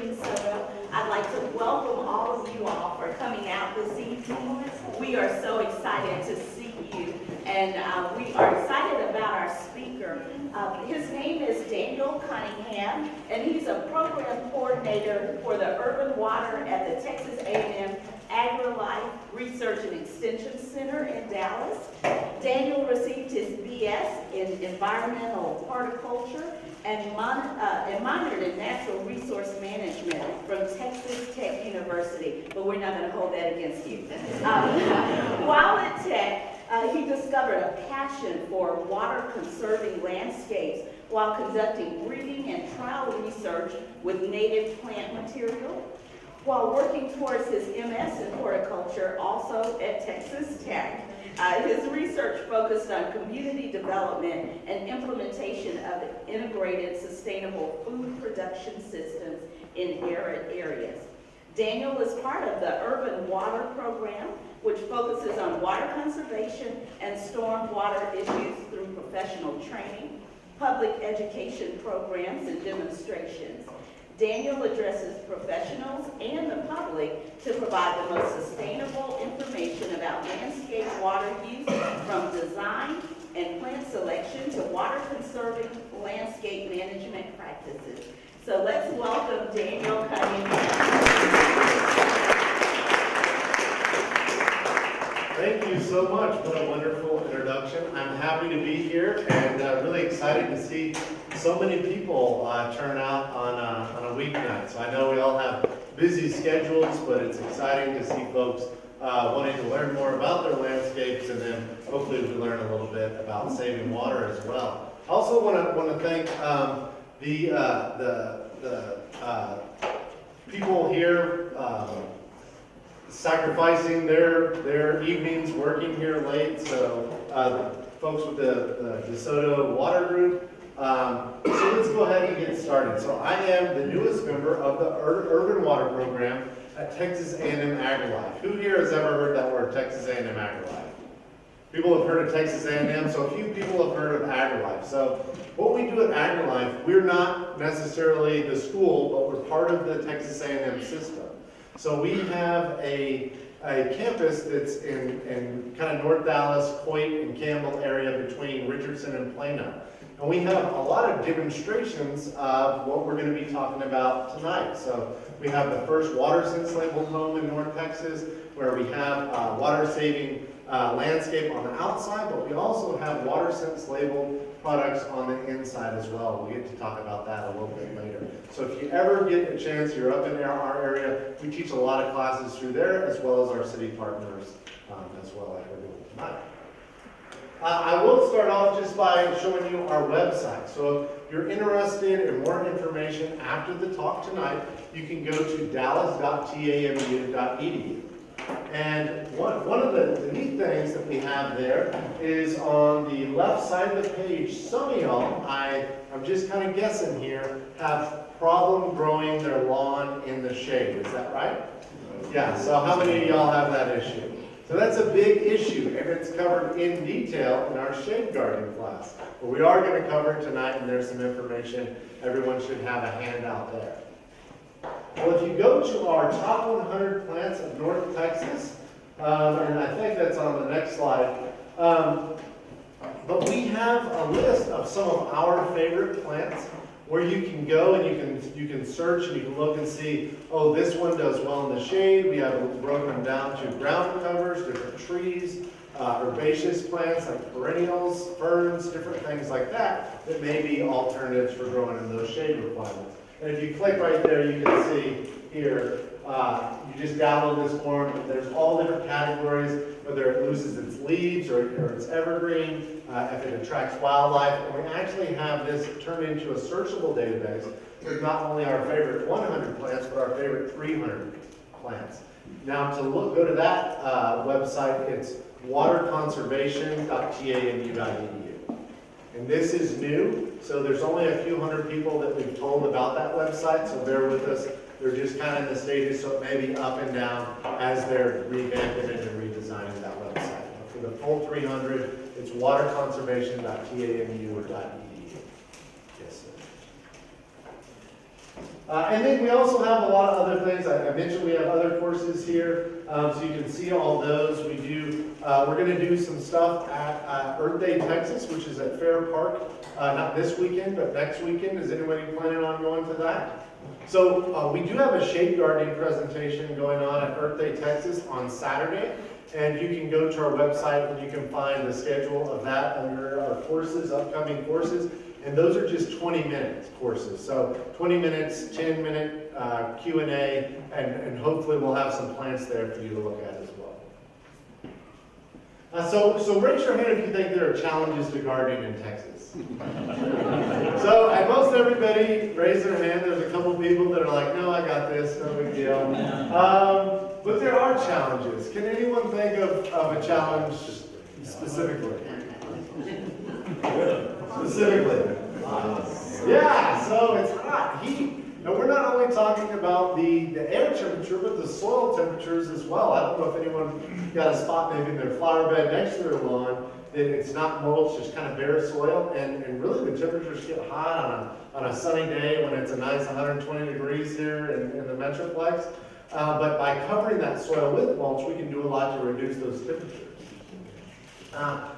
Minnesota. I'd like to welcome all of you all for coming out this evening. We are so excited to see you, and we are excited about our speaker. His name is Daniel Cunningham, and he's a program coordinator for the urban water at the Texas A&M AgriLife Research and Extension Center in Dallas. Daniel received his BS in environmental horticulture and minored in natural resource management from Texas Tech University, but we're not going to hold that against you. While at Tech, he discovered a passion for water-conserving landscapes while conducting breeding and trial research with native plant material. While working towards his MS in horticulture, also at Texas Tech, his research focused on community development and implementation of integrated sustainable food production systems in arid areas. Daniel is part of the Urban Water Program, which focuses on water conservation and storm water issues through professional training, public education programs, and demonstrations. Daniel addresses professionals and the public to provide the most sustainable information about landscape water use, from design and plant selection to water-conserving landscape management practices. So let's welcome Daniel Cunningham. Thank you so much. What a wonderful introduction. I'm happy to be here and really excited to see so many people turn out on a weeknight. So I know we all have busy schedules, but it's exciting to see folks wanting to learn more about their landscapes, and then hopefully we learn a little bit about saving water as well. I also want to thank the people here sacrificing their evenings working here late. So folks with the DeSoto Water Group. So let's go ahead and get started. So I am the newest member of the Urban Water Program at Texas A&M AgriLife. Who here has ever heard that word, Texas A&M AgriLife? People have heard of Texas A&M, so a few people have heard of AgriLife. So what we do at AgriLife, we're not necessarily the school, but we're part of the Texas A&M system. So we have a campus that's in kind of North Dallas, Coit, and Campbell area between Richardson and Plano. And we have a lot of demonstrations of what we're going to be talking about tonight. So we have the first water sense labeled home in North Texas, where we have water saving landscape on the outside, but we also have water sense labeled products on the inside as well. We'll get to talk about that a little bit later. So if you ever get a chance, you're up in our area, we teach a lot of classes through there, as well as our city partners as well, like we're doing tonight. I will start off just by showing you our website. So if you're interested in more information after the talk tonight, you can go to dallas.tamu.edu. And one of the neat things that we have there is on the left side of the page, some of y'all, I'm just kind of guessing here, have problem growing their lawn in the shade. Is that right? Yeah, so how many of y'all have that issue? So that's a big issue, and it's covered in detail in our shade gardening class. But we are going to cover it tonight, and there's some information. Everyone should have a handout there. Well, if you go to our top 100 plants of North Texas, and I think that's on the next slide, but we have a list of some of our favorite plants where you can go and you can search and you can look and see, oh, this one does well in the shade. We have broken them down to ground covers, different trees, herbaceous plants like perennials, ferns, different things like that may be alternatives for growing in those shade requirements. And if you click right there, you can see here, you just download this form. There's all different categories, whether it loses its leaves or it's evergreen, if it attracts wildlife. And we actually have this turned into a searchable database with not only our favorite 100 plants, but our favorite 300 plants. Now to go to that website, it's waterconservation.tamu.edu. And this is new, so there's only a few hundred people that we've told about that website, so bear with us. They're just kind of in the stages, so it may be up and down as they're revamping it and redesigning that website. But for the full 300, it's waterconservation.tamu.edu. Yes, sir. And then we also have a lot of other things. I mentioned we have other courses here, so you can see all those. We do, we're going to do some stuff at Earth Day, Texas, which is at Fair Park. Not this weekend, but next weekend. Is anybody planning on going to that? So we do have a shade gardening presentation going on at Earth Day, Texas on Saturday. And you can go to our website and you can find the schedule of that under our courses, upcoming courses. And those are just 20-minute courses. So 20 minutes, 10-minute Q&A, and hopefully we'll have some plants there for you to look at as well. So raise your hand if you think there are challenges to gardening in Texas. So, and most everybody raise their hand. There's a couple people that are like, no, I got this, no big deal. But there are challenges. Can anyone think of a challenge specifically? Specifically. Yeah, so it's hot, heat. And we're not only talking about the air temperature, but the soil temperatures as well. I don't know if anyone got a spot maybe in their flower bed next to their lawn that it's not mulched, just kind of bare soil. And really the temperatures get hot on a sunny day when it's a nice 120 degrees here in the Metroplex. But by covering that soil with mulch, we can do a lot to reduce those temperatures.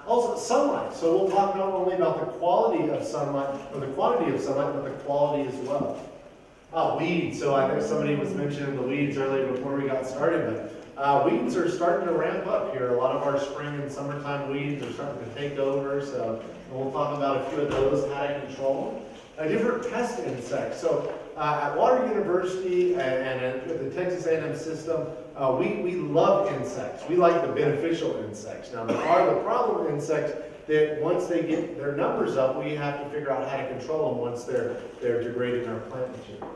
Also, sunlight. So we'll talk not only about the quality of sunlight, or the quantity of sunlight, but the quality as well. Weeds. So I know somebody was mentioning the weeds earlier before we got started, but weeds are starting to ramp up here. A lot of our spring and summertime weeds are starting to take over. So we'll talk about a few of those, how to control them. Different pest insects. So at Water University and at the Texas A&M system, we love insects. We like the beneficial insects. Now, there are the problem insects that once they get their numbers up, we have to figure out how to control them once they're degrading our plant material.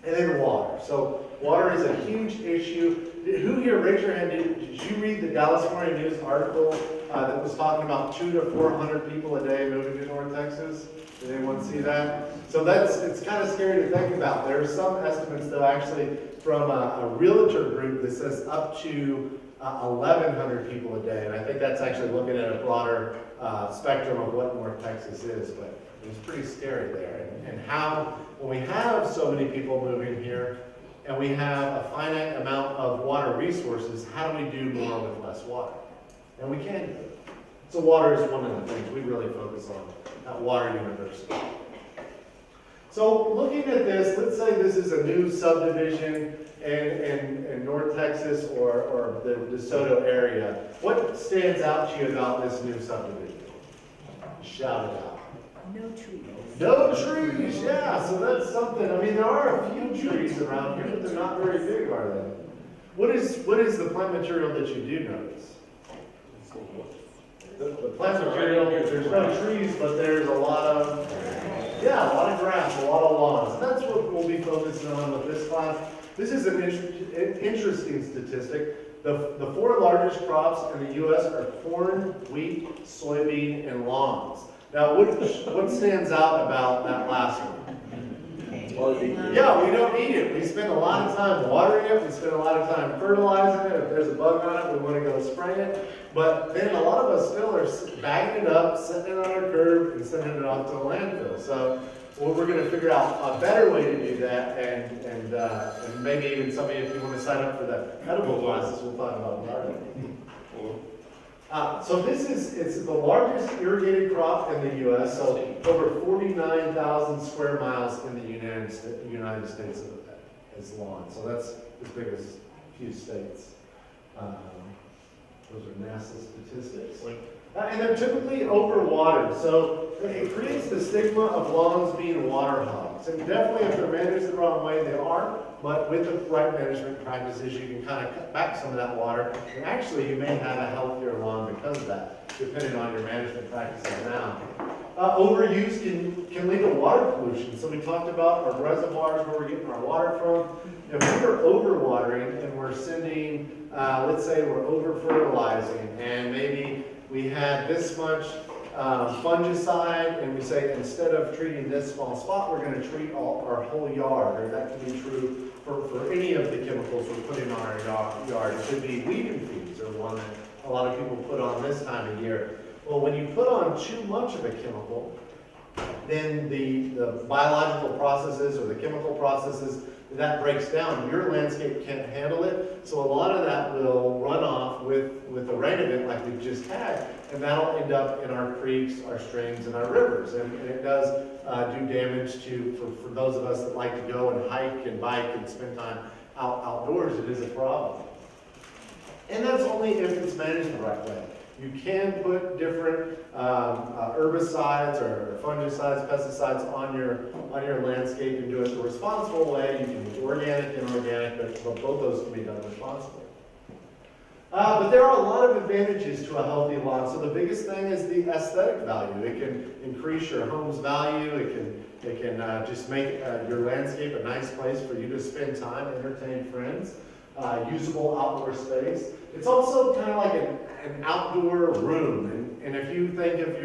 And then water. So water is a huge issue. Who here, raise your hand, did you read the Dallas Morning News article that was talking about 200 to 400 people a day moving to North Texas? Did anyone see that? So it's kind of scary to think about. There are some estimates, though, actually from a realtor group that says up to 1,100 people a day. And I think that's actually looking at a broader spectrum of what North Texas is. But it was pretty scary there. And how, when we have so many people moving here, and we have a finite amount of water resources, how do we do more with less water? And we can do it. So water is one of the things we really focus on at Water University. So looking at this, let's say this is a new subdivision in North Texas or the DeSoto area. What stands out to you about this new subdivision? Shout it out. No trees. No trees, yeah, so that's something. I mean, there are a few trees around here, but they're not very big, are they? What is the plant material that you do notice? The plant material, there's no trees, but there's a lot of grass, a lot of lawns. And that's what we'll be focusing on with this class. This is an interesting statistic. The four largest crops in the U.S. are corn, wheat, soybean, and lawns. Now, what stands out about that last one? Yeah, we don't eat it. We spend a lot of time watering it. We spend a lot of time fertilizing it. If there's a bug on it, we want to go spray it. But then a lot of us still are bagging it up, setting it on our curb, and sending it off to a landfill. So we're going to figure out a better way to do that, and maybe even somebody, if you want to sign up for the edible classes, we'll talk about gardening. So it's the largest irrigated crop in the U.S., so over 49,000 square miles in the United States is lawn. So that's as big as a few states. Those are NASA statistics. And they're typically overwatered, so it creates the stigma of lawns being water hogs. And definitely if they're managed the wrong way, they are, but with the right management practices, you can kind of cut back some of that water. And actually, you may have a healthier lawn because of that, depending on your management practices now. Overuse can lead to water pollution. So we talked about our reservoirs, where we're getting our water from. If we're overwatering and we're sending, let's say we're over-fertilizing, and maybe we had this much fungicide, and we say instead of treating this small spot, we're going to treat our whole yard. Or that can be true for any of the chemicals we're putting on our yard. It could be weed and feeds, or one that a lot of people put on this time of year. Well, when you put on too much of a chemical, then the biological processes or the chemical processes, that breaks down. Your landscape can't handle it, so a lot of that will run off with a rain event like we've just had, and that'll end up in our creeks, our streams, and our rivers. And it does do damage for those of us that like to go and hike and bike and spend time outdoors. It is a problem. And that's only if it's managed the right way. You can put different herbicides or fungicides, pesticides on your landscape and do it the responsible way. You can use organic and inorganic, but both those can be done responsibly. But there are a lot of advantages to a healthy lawn. So the biggest thing is the aesthetic value. It can increase your home's value. It can just make your landscape a nice place for you to spend time, entertain friends. Usable outdoor space. It's also kind of like an outdoor room. And if you think of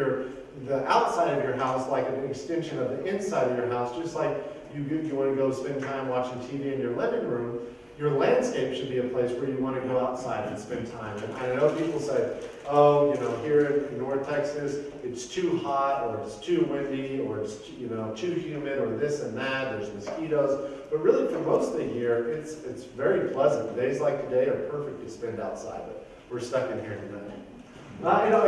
the outside of your house like an extension of the inside of your house, just like you want to go spend time watching TV in your living room, your landscape should be a place where you want to go outside and spend time. And I know people say, oh, here in North Texas, it's too hot, or it's too windy, or it's too humid, or this and that. There's mosquitoes. But really, for most of the year, it's very pleasant. Days like today are perfect to spend outside, but we're stuck in here tonight.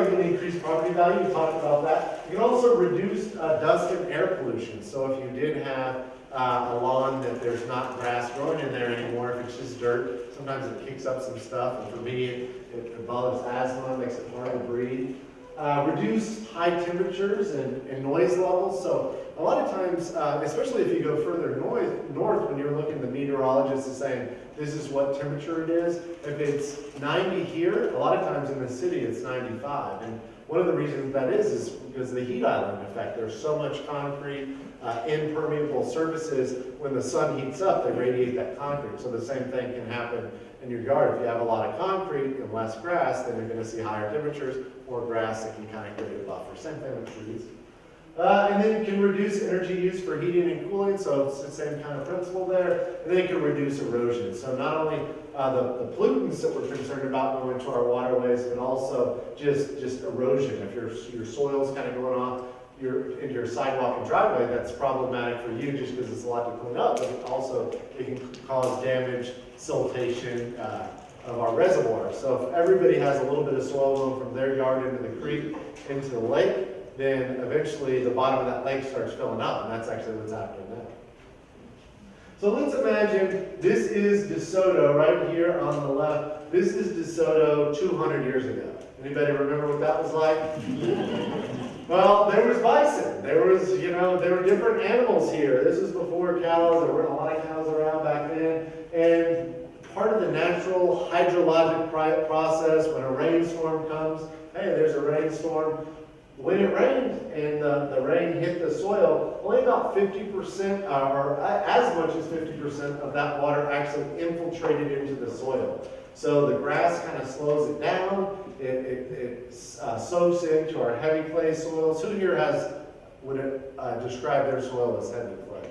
You can increase property value. We talked about that. You can also reduce dust and air pollution. So if you did have a lawn that there's not grass growing in there anymore, if it's just dirt, sometimes it kicks up some stuff. And for me, it develops asthma, makes it hard to breathe. Reduce high temperatures and noise levels. So a lot of times, especially if you go further north, when you're looking, the meteorologist is saying, this is what temperature it is. If it's 90 here, a lot of times in the city it's 95. And one of the reasons that is because of the heat island effect. There's so much concrete, impermeable surfaces. When the sun heats up, they radiate that concrete. So the same thing can happen in your yard. If you have a lot of concrete and less grass, then you're going to see higher temperatures. More grass that can kind of create a buffer. Same thing with trees. And then you can reduce energy use for heating and cooling, so it's the same kind of principle there. And then you can reduce erosion. So not only the pollutants that we're concerned about going into our waterways, but also just erosion. If your soil's kind of going off into your sidewalk and driveway, that's problematic for you just because it's a lot to clean up, but also it can cause damage, siltation of our reservoir. So if everybody has a little bit of soil going from their yard into the creek, into the lake, then eventually the bottom of that lake starts filling up, and that's actually what's happening now. So let's imagine this is DeSoto right here on the left. This is DeSoto 200 years ago. Anybody remember what that was like? Well, there was bison. There were different animals here. This is before cows. There weren't a lot of cows around back then. And part of the natural hydrologic process, when a rainstorm comes, hey, there's a rainstorm. When it rained and the rain hit the soil, only about 50% or as much as 50% of that water actually infiltrated into the soil. So the grass kind of slows it down. It soaks into our heavy clay soils. Who here would describe their soil as heavy clay?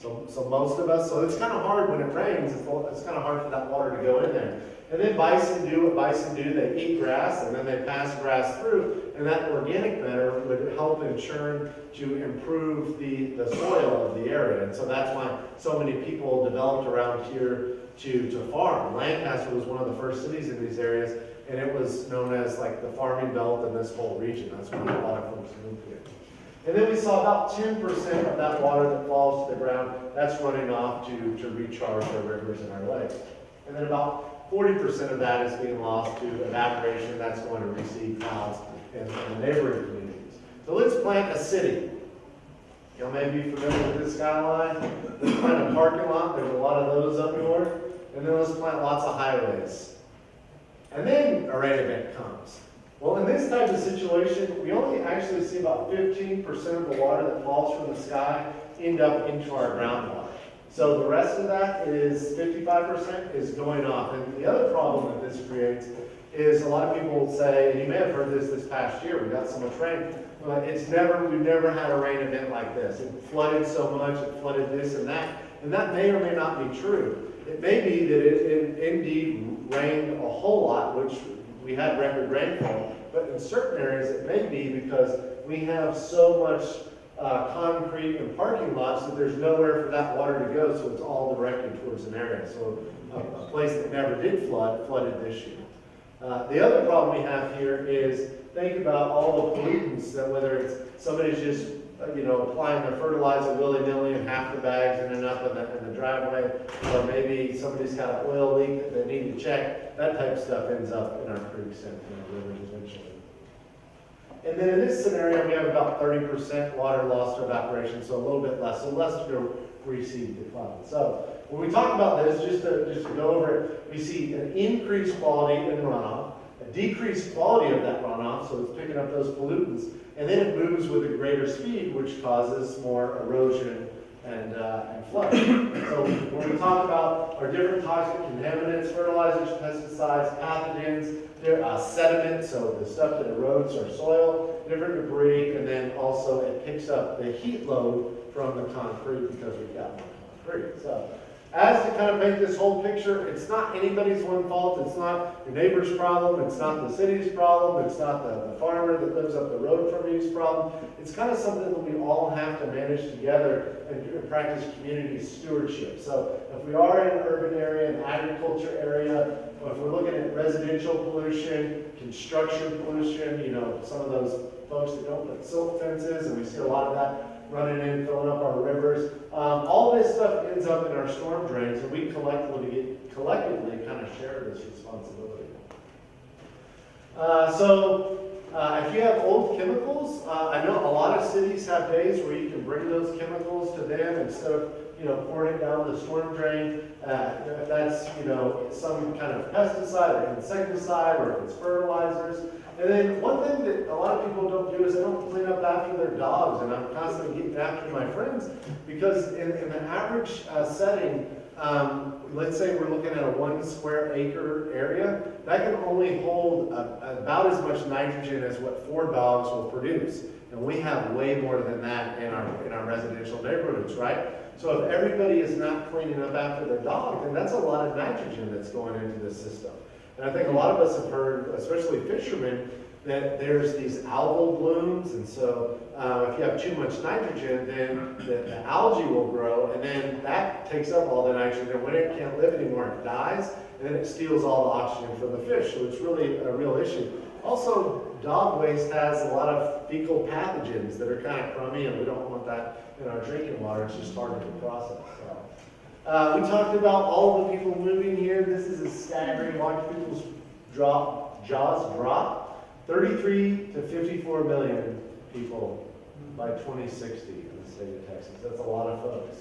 So most of us. So it's kind of hard when it rains. It's kind of hard for that water to go in there. And then bison do what bison do. They eat grass, and then they pass grass through, and that organic matter would help in turn to improve the soil of the area. And so that's why so many people developed around here to farm. Lancaster was one of the first cities in these areas, and it was known as like the farming belt in this whole region. That's why a lot of folks moved here. And then we saw about 10% of that water that falls to the ground, that's running off to recharge our rivers and our lakes. And then about 40% of that is being lost to evaporation. That's going to receive clouds in the neighboring communities. So let's plant a city. You may be familiar with this skyline. Let's plant a parking lot. There's a lot of those up north. And then let's plant lots of highways. And then a rain event comes. Well, in this type of situation, we only actually see about 15% of the water that falls from the sky end up into our groundwater. So the rest of that is 55% is going off. And the other problem that this creates is a lot of people say, and you may have heard this past year, we got so much rain, but we've never had a rain event like this. It flooded so much, it flooded this and that may or may not be true. It may be that it indeed rained a whole lot, which we had record rainfall, but in certain areas it may be because we have so much concrete and parking lots that there's nowhere for that water to go, so it's all directed towards an area. So a place that never did flood, flooded this year. The other problem we have here is, think about all the pollutants, that whether it's somebody's just applying their fertilizer willy-nilly and half the bags ending up in the driveway, or maybe somebody's got an oil leak that they need to check. That type of stuff ends up in our creeks and in our rivers eventually. And then in this scenario, we have about 30% water loss to evaporation, so a little bit less, so less to receive decline. So when we talk about this, just to go over it, we see an increased quality in runoff, a decreased quality of that runoff, so it's picking up those pollutants, and then it moves with a greater speed, which causes more erosion and flood. So when we talk about our different toxic contaminants, fertilizers, pesticides, pathogens, sediment, so the stuff that erodes our soil, different debris, and then also it picks up the heat load from the concrete because we've got more concrete. So as to kind of make this whole picture, it's not anybody's one fault. It's not your neighbor's problem. It's not the city's problem. It's not the farmer that lives up the road from you's problem. It's kind of something that we all have to manage together and practice community stewardship. So if we are in an urban area, an agriculture area, or if we're looking at residential pollution, construction pollution, some of those folks that don't put silt fences, and we see a lot of that running in, filling up our rivers. All this stuff ends up in our storm drains, and we collectively kind of share this responsibility. If you have old chemicals, I know a lot of cities have days where you can bring those chemicals to them instead of pouring it down the storm drain. If that's some kind of pesticide or insecticide, or if it's fertilizers. And then one thing that a lot of people don't do is they don't clean up after their dogs, and I'm constantly getting after my friends because in the average setting, let's say we're looking at a 1 square acre area, that can only hold about as much nitrogen as what 4 dogs will produce. And we have way more than that in our residential neighborhoods, right? So if everybody is not cleaning up after their dog, then that's a lot of nitrogen that's going into the system. And I think a lot of us have heard, especially fishermen, that there's these algal blooms, and so if you have too much nitrogen, then the algae will grow, and then that takes up all the nitrogen. When it can't live anymore, it dies, and then it steals all the oxygen from the fish, so it's really a real issue. Also, dog waste has a lot of fecal pathogens that are kind of crummy, and we don't want that in our drinking water. It's just harder to process. So. We talked about all the people moving here. This is a staggering. Watch people's jaws drop. 33 to 54 million people by 2060 in the state of Texas. That's a lot of folks.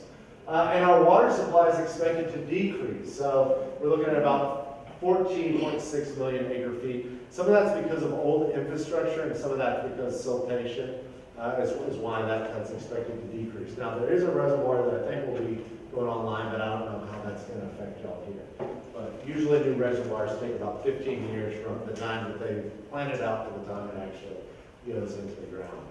And our water supply is expected to decrease. So we're looking at about 14.6 million acre feet. Some of that's because of old infrastructure, and some of that's because siltation is why that's expected to decrease. Now, there is a reservoir that I think will be going online, but I don't know how that's going to affect y'all here. But usually new reservoirs take about 15 years from the time that they plant it out to the time it actually goes into the ground.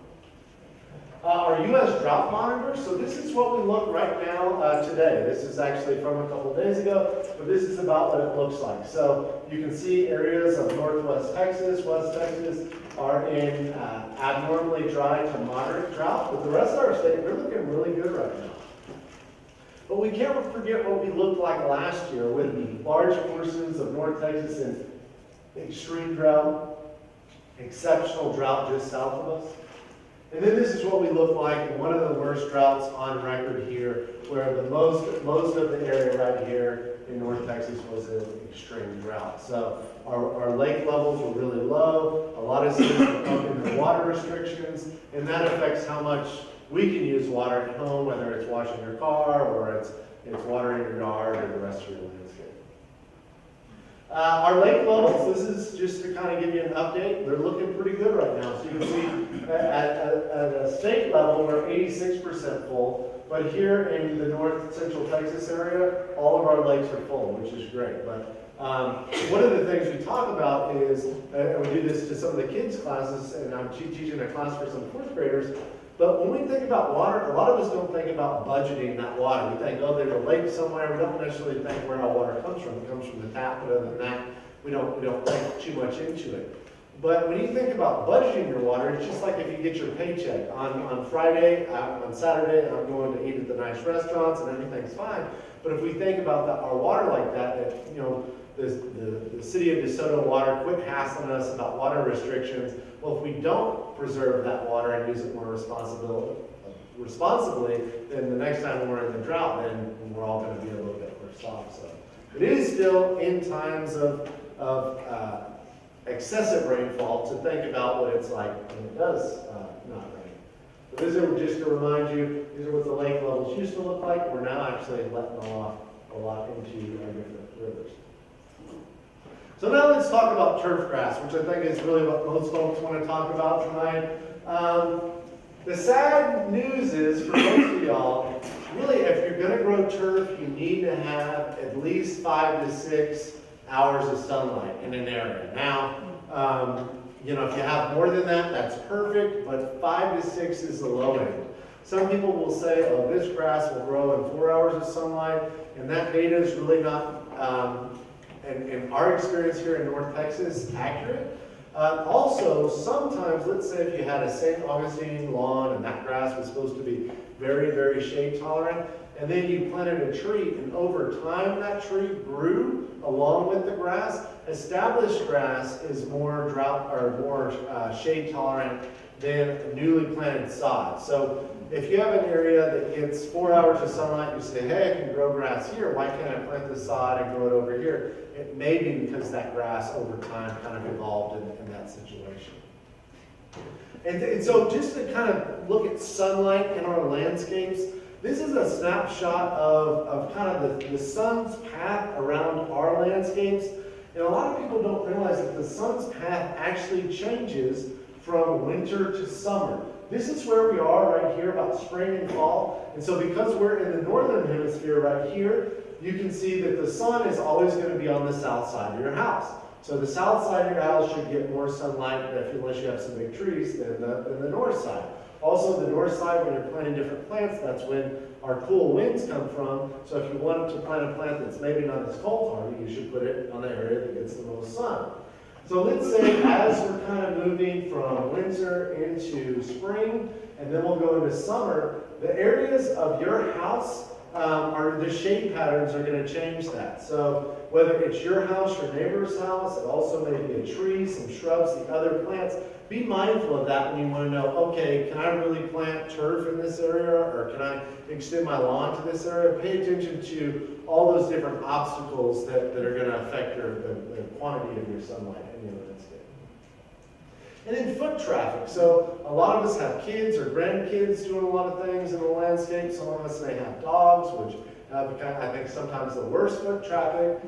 Our U.S. drought monitor, so this is what we look right now today. This is actually from a couple days ago, but this is about what it looks like. So you can see areas of northwest Texas, west Texas are in abnormally dry to moderate drought, but the rest of our state, we're looking really good right now. But we can't forget what we looked like last year with large portions of North Texas in extreme drought, exceptional drought just south of us. And then this is what we look like in one of the worst droughts on record here, where the most of the area right here in North Texas was in extreme drought. So our lake levels were really low. A lot of cities were pumping their water restrictions, and that affects how much we can use water at home, whether it's washing your car or it's watering your yard or the rest of your landscape. Our lake levels, this is just to kind of give you an update. They're looking pretty good right now. So you can see at a state level, we're 86% full. But here in the north central Texas area, all of our lakes are full, which is great. But one of the things we talk about is, and we do this to some of the kids' classes, and I'm teaching a class for some fourth graders, but when we think about water, a lot of us don't think about budgeting that water. We think, oh, there's a lake somewhere. We don't necessarily think where our water comes from. It comes from the tap, but other than that, we don't think too much into it. But when you think about budgeting your water, it's just like if you get your paycheck. On Friday, on Saturday, I'm going to eat at the nice restaurants and everything's fine. But if we think about our water like that, you know, the city of DeSoto Water quit hassling us about water restrictions. Well, if we don't preserve that water and use it more responsibly, then the next time we're in the drought, then we're all going to be a little bit worse off. So it is still in times of excessive rainfall to think about what it's like when it does not rain. So these are just to remind you, these are what the lake levels used to look like. We're now actually letting off a lot into our different rivers. So now let's talk about turf grass, which I think is really what most folks want to talk about tonight. The sad news is, for most of y'all, really if you're going to grow turf, you need to have at least 5 to 6 hours of sunlight in an area. Now, you know, if you have more than that, that's perfect, but 5 to 6 is the low end. Some people will say, oh, this grass will grow in 4 hours of sunlight, and that data is really not, in our experience here in North Texas, accurate. Also, sometimes, let's say if you had a St. Augustine lawn and that grass was supposed to be very, very shade tolerant, and then you planted a tree, and over time that tree grew along with the grass. Established grass is more drought or more shade tolerant than newly planted sod. So if you have an area that gets 4 hours of sunlight, you say, hey, I can grow grass here, why can't I plant the sod and grow it over here? It may be because that grass over time kind of evolved in that situation. And so just to kind of look at sunlight in our landscapes, this is a snapshot of kind of the sun's path around our landscapes. And a lot of people don't realize that the sun's path actually changes from winter to summer. This is where we are right here about spring and fall. And so because we're in the northern hemisphere right here, you can see that the sun is always going to be on the south side of your house. So the south side of your house should get more sunlight unless you have some big trees than the north side. Also, the north side, when you're planting different plants, that's when our cool winds come from. So if you want to plant a plant that's maybe not as cold hardy, you should put it on the area that gets the most sun. So let's say as we're kind of moving from winter into spring, and then we'll go into summer, the areas of your house the shade patterns are going to change that. So whether it's your house, your neighbor's house, it also may be a tree, some shrubs, the other plants. Be mindful of that when you want to know, okay, can I really plant turf in this area, or can I extend my lawn to this area? Pay attention to all those different obstacles that are going to affect the quantity of your sunlight in your landscape. And then foot traffic. So a lot of us have kids or grandkids doing a lot of things in the landscape. Some of us may have dogs, which I think sometimes the worst foot traffic,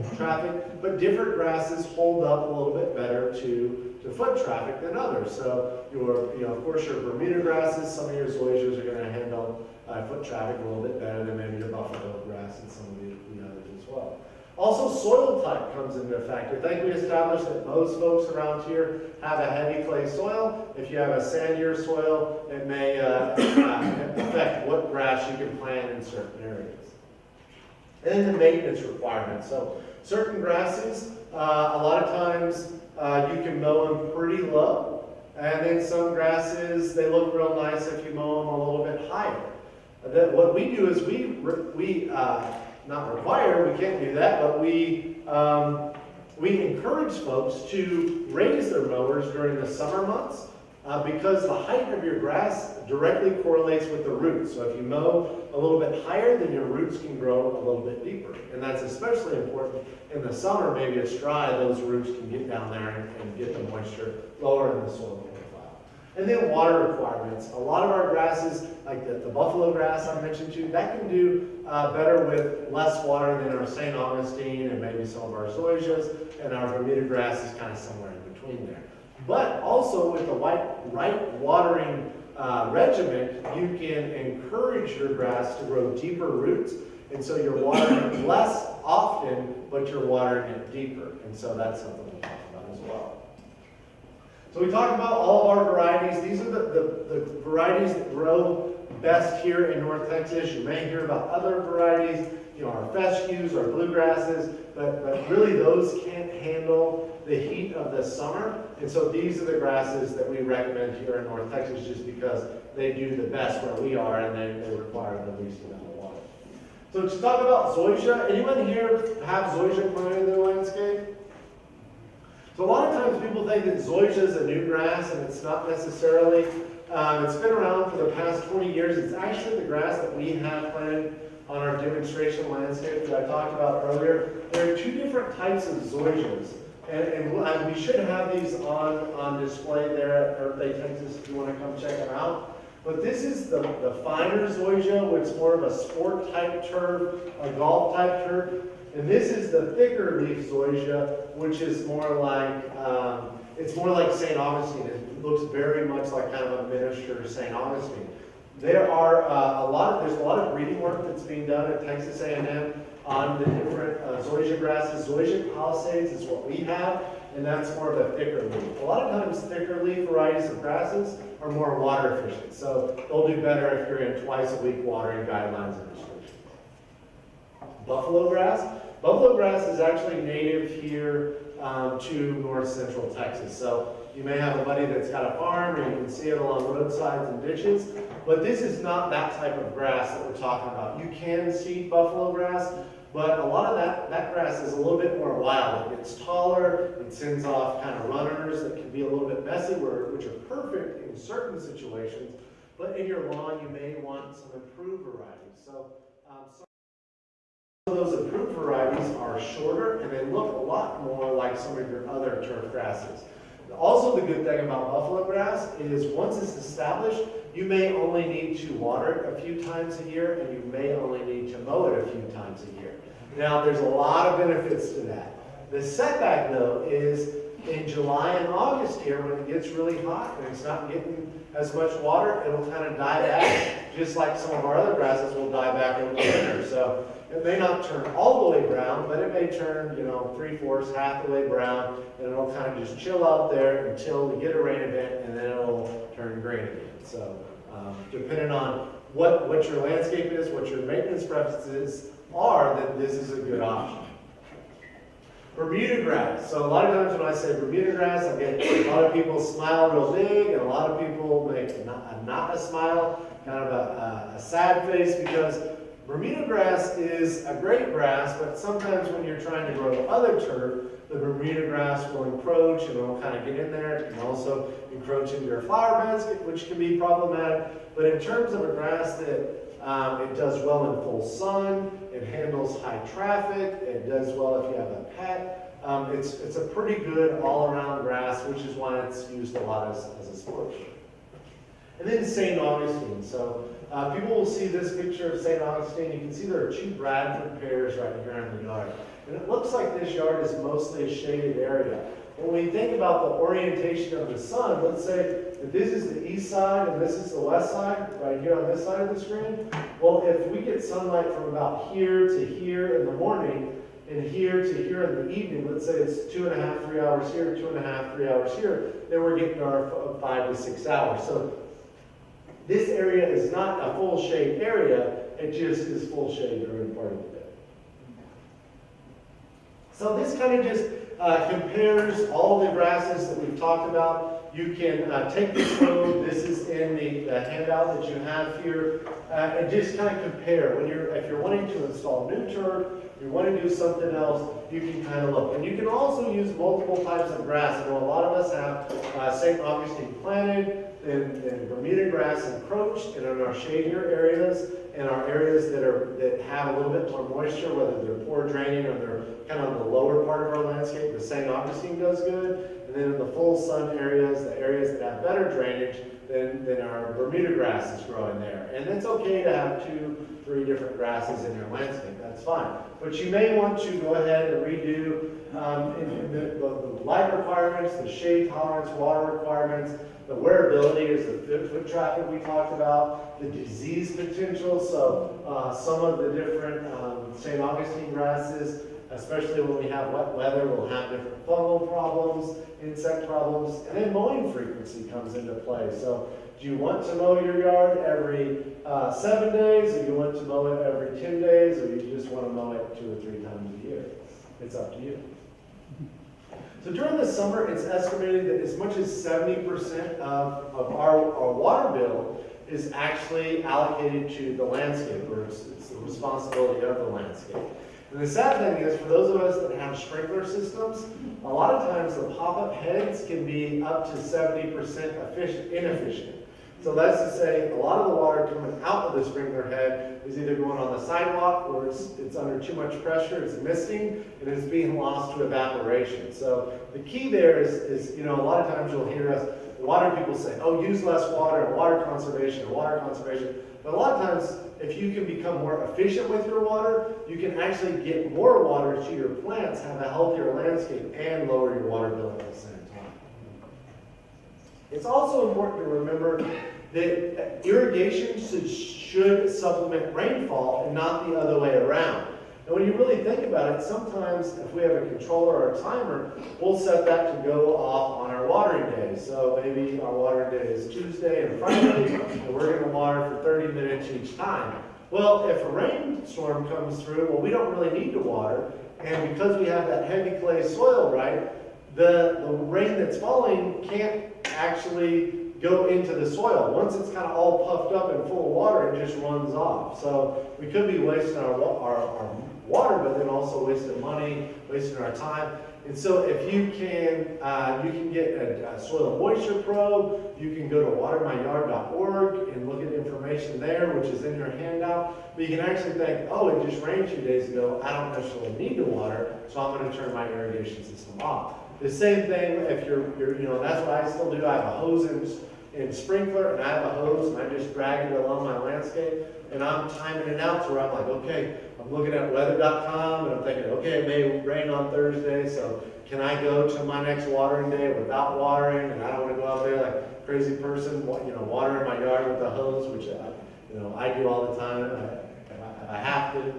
but different grasses hold up a little bit better to foot traffic than others. So of course your Bermuda grasses, some of your zoysias are going to handle foot traffic a little bit better than maybe your buffalo grass and some of the others as well. Also, soil type comes into effect. I think we established that most folks around here have a heavy clay soil. If you have a sandier soil, it may affect what grass you can plant in certain areas. And then the maintenance requirements. So certain grasses, a lot of times you can mow them pretty low. And then some grasses, they look real nice if you mow them a little bit higher. What we do is we not require, we can't do that, but we encourage folks to raise their mowers during the summer months because the height of your grass directly correlates with the roots. So if you mow a little bit higher, then your roots can grow a little bit deeper. And that's especially important in the summer. Maybe it's dry, those roots can get down there and get the moisture lower in the soil. And then water requirements. A lot of our grasses, like the buffalo grass I mentioned too, that can do better with less water than our St. Augustine and maybe some of our zoysias, and our Bermuda grass is kind of somewhere in between there. But also with the right watering regimen, you can encourage your grass to grow deeper roots, and so you're watering it less often, but you're watering it deeper. And so that's something we'll talk about as well. So we talked about all of our varieties. These are the varieties that grow best here in North Texas. You may hear about other varieties. our fescues, our bluegrasses, but really those can't handle the heat of the summer. And so these are the grasses that we recommend here in North Texas just because they do the best where we are and they require the least amount of water. So to talk about zoysia, anyone here have zoysia growing in their landscape? So a lot of times people think that zoysia is a new grass, and it's not necessarily. It's been around for the past 20 years. It's actually the grass that we have planted on our demonstration landscape that I talked about earlier. There are two different types of zoysias, and we should have these on display there at Earth Day, Texas, if you want to come check them out. But this is the finer zoysia, which is more of a sport type turf, a golf type turf. And this is the thicker leaf zoysia, which is more like, it's more like St. Augustine. It looks very much like kind of a miniature St. Augustine. There's a lot of breeding work that's being done at Texas A&M on the different zoysia grasses. Zoysia palisades is what we have, and that's more of a thicker leaf. A lot of times thicker leaf varieties of grasses are more water efficient, so they'll do better if you're in twice a week watering guidelines and restrictions. Buffalo grass. Buffalo grass is actually native here to north central Texas. So you may have a buddy that's got a farm, or you can see it along roadsides and ditches, but this is not that type of grass that we're talking about. You can see buffalo grass, but a lot of that grass is a little bit more wild. It gets taller, it sends off kind of runners that can be a little bit messy, which are perfect in certain situations, but in your lawn you may want some improved varieties. So some of those improved varieties are shorter and they look a lot more like some of your other turf grasses. Also, the good thing about buffalo grass is once it's established, you may only need to water it a few times a year, and you may only need to mow it a few times a year. Now, there's a lot of benefits to that. The setback, though, is in July and August here, when it gets really hot and it's not getting as much water, it'll kind of die back, just like some of our other grasses will die back in the winter. So it may not turn all the way brown, but it may turn, 3/4, half the way brown, and it'll kind of just chill out there until we get a rain event, and then it'll turn green again. So depending on what your landscape is, what your maintenance preferences are, then this is a good option. Bermuda grass. So a lot of times when I say Bermuda grass, I get a lot of people smile real big, and a lot of people make not a smile, kind of a sad face, because Bermuda grass is a great grass, but sometimes when you're trying to grow other turf, the Bermuda grass will encroach and it'll kind of get in there. It can also encroach into your flower beds, which can be problematic. But in terms of a grass that it does well in full sun, it handles high traffic, it does well if you have a pet. It's a pretty good all-around grass, which is why it's used a lot as a sport. And then St. Augustine. So people will see this picture of St. Augustine. You can see there are two Bradford pears right here in the yard. And it looks like this yard is mostly a shaded area. When we think about the orientation of the sun, let's say that this is the east side and this is the west side, right here on this side of the screen. Well, if we get sunlight from about here to here in the morning, and here to here in the evening, let's say it's 2.5, 3 hours here, 2.5, 3 hours here, then we're getting our 5 to 6 hours. So this area is not a full shade area, it just is full shade during part of the day. So this kind of just compares all the grasses that we've talked about. You can take this road, this is in the handout that you have here, and just kind of compare. If you're wanting to install new turf, you want to do something else, you can kind of look. And you can also use multiple types of grass. I know a lot of us have St. Augustine planted, and Bermuda grass encroached, and in our shadier areas, and our areas that have a little bit more moisture, whether they're poor draining or they're kind of the lower part of our landscape, the St. Augustine does good. And then in the full sun areas, the areas that have better drainage, then our Bermuda grass is growing there. And it's okay to have 2, 3 different grasses in your landscape, that's fine. But you may want to go ahead and redo the light requirements, the shade tolerance, water requirements, the wearability is the foot traffic we talked about, the disease potential. So some of the different St. Augustine grasses especially when we have wet weather, we'll have different fungal problems, insect problems, and then mowing frequency comes into play. So do you want to mow your yard every 7 days, or you want to mow it every 10 days, or you just want to mow it 2 or 3 times a year? It's up to you. So during the summer, it's estimated that as much as 70% of our water bill is actually allocated to the landscape, or it's the responsibility of the landscape. And the sad thing is, for those of us that have sprinkler systems, a lot of times the pop-up heads can be up to 70% inefficient. So that's to say, a lot of the water coming out of the sprinkler head is either going on the sidewalk, or it's under too much pressure, it's misting, and it's being lost to evaporation. So the key there is, you know, a lot of times you'll hear us, water people say, oh, use less water, and water conservation, or water conservation. But a lot of times, if you can become more efficient with your water, you can actually get more water to your plants, have a healthier landscape, and lower your water bill at the same time. It's also important to remember that irrigation should supplement rainfall and not the other way around. And when you really think about it, sometimes if we have a controller or a timer, we'll set that to go off on our watering day. So maybe our watering day is Tuesday and Friday, and we're going to water for 30 minutes each time. Well, if a rainstorm comes through, well, we don't really need to water. And because we have that heavy clay soil, right, the rain that's falling can't actually go into the soil. Once it's kind of all puffed up and full of water, it just runs off. So we could be wasting our water, but then also wasting money, wasting our time. And so if you can get a soil moisture probe, you can go to watermyyard.org and look at information there, which is in your handout. But you can actually think, oh, it just rained 2 days ago, I don't necessarily need to water, so I'm going to turn my irrigation system off. The same thing if you're you know, that's what I still do. I have a hose in sprinkler, and I have a hose, and I just drag it along my landscape, and I'm timing it out to where I'm like, okay, I'm looking at weather.com, and I'm thinking, okay, it may rain on Thursday, so can I go to my next watering day without watering? And I don't want to go out there like a crazy person, you know, watering my yard with a hose, which I do all the time if I have to.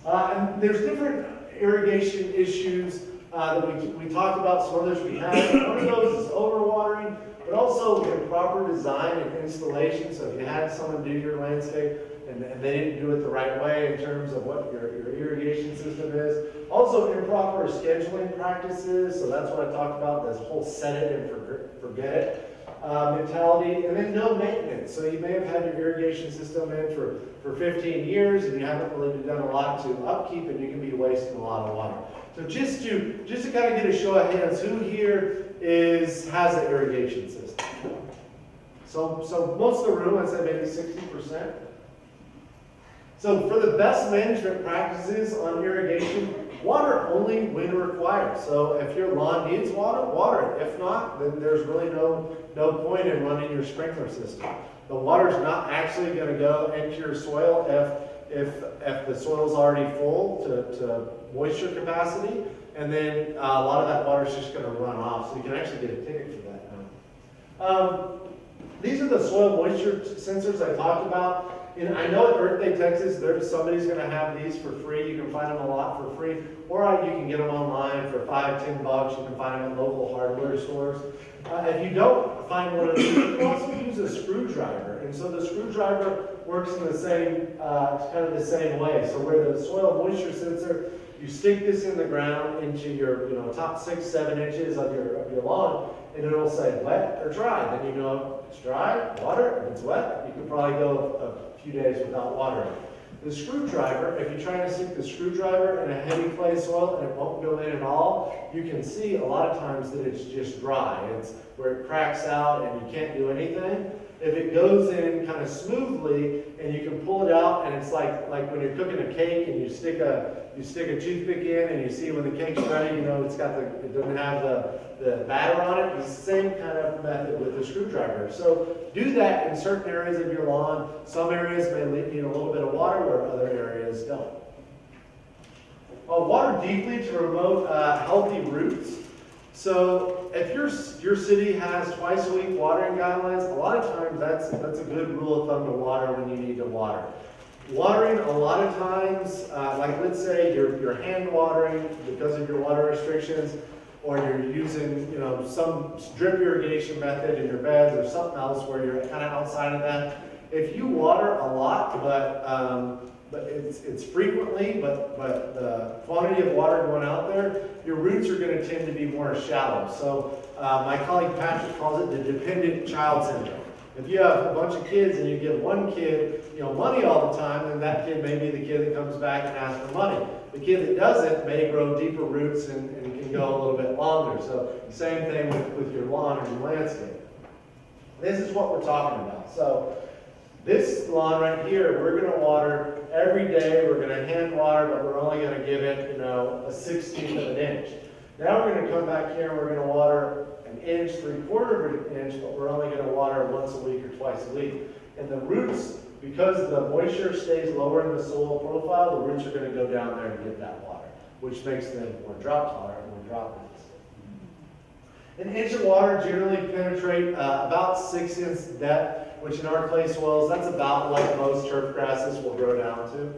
And there's different irrigation issues that we talked about, some others we have. One of those is overwatering, but also improper design and installation. So if you had someone do your landscape and they didn't do it the right way in terms of what your irrigation system is. Also improper scheduling practices. So that's what I talked about, this whole set it and forget it mentality. And then no maintenance. So you may have had your irrigation system in for 15 years and you haven't really done a lot to upkeep, and you can be wasting a lot of water. So just to kind of get a show of hands, who here has an irrigation system? So most of the room, I'd say maybe 60%. So for the best management practices on irrigation, water only when required. So if your lawn needs water, water it. If not, then there's really no point in running your sprinkler system. The water's not actually going to go into your soil if the soil's already full to moisture capacity, and then a lot of that water is just going to run off. So you can actually get a ticket for that now. These are the soil moisture sensors I talked about. And I know at Earth Day, Texas, somebody's going to have these for free. You can find them a lot for free, or you can get them online for $5-10. You can find them at local hardware stores. If you don't find one of these, you can also use a screwdriver. And so the screwdriver works in the same, kind of the same way. So where the soil moisture sensor, you stick this in the ground into your top 6-7 inches of your lawn, and it'll say wet or dry. Then you know it's dry, water. If it's wet, you can probably go a few days without watering. The screwdriver, if you're trying to stick the screwdriver in a heavy clay soil and it won't go in at all, you can see a lot of times that it's just dry. It's where it cracks out and you can't do anything. If it goes in kind of smoothly and you can pull it out, and it's like when you're cooking a cake and you stick a toothpick in and you see when the cake's ready, it doesn't have the batter on it. It's the same kind of method with the screwdriver. So do that in certain areas of your lawn. Some areas may need a little bit of water where other areas don't. Water deeply to promote healthy roots. So if your city has twice a week watering guidelines, a lot of times that's a good rule of thumb to water when you need to water. Watering, a lot of times, like let's say you're hand watering because of your water restrictions, or you're using, some drip irrigation method in your beds or something else where you're kind of outside of that. If you water a lot, but it's frequently, but the quantity of water going out there, your roots are going to tend to be more shallow. So my colleague Patrick calls it the dependent child syndrome. If you have a bunch of kids and you give one kid, money all the time, then that kid may be the kid that comes back and asks for money. The kid that doesn't may grow deeper roots and can go a little bit longer. So same thing with your lawn and your landscape. This is what we're talking about. So this lawn right here, we're going to water every day. We're going to hand water, but we're only going to give it, a 16th of an inch. Now we're going to come back here and we're going to water an inch, 3/4 of an inch, but we're only going to water once a week or twice a week. And the roots, because the moisture stays lower in the soil profile, the roots are going to go down there and get that water, which makes them more drought tolerant, more drought resistant. An inch of water generally penetrate about 6 inches depth, which in our clay soils, that's about what most turf grasses will grow down to.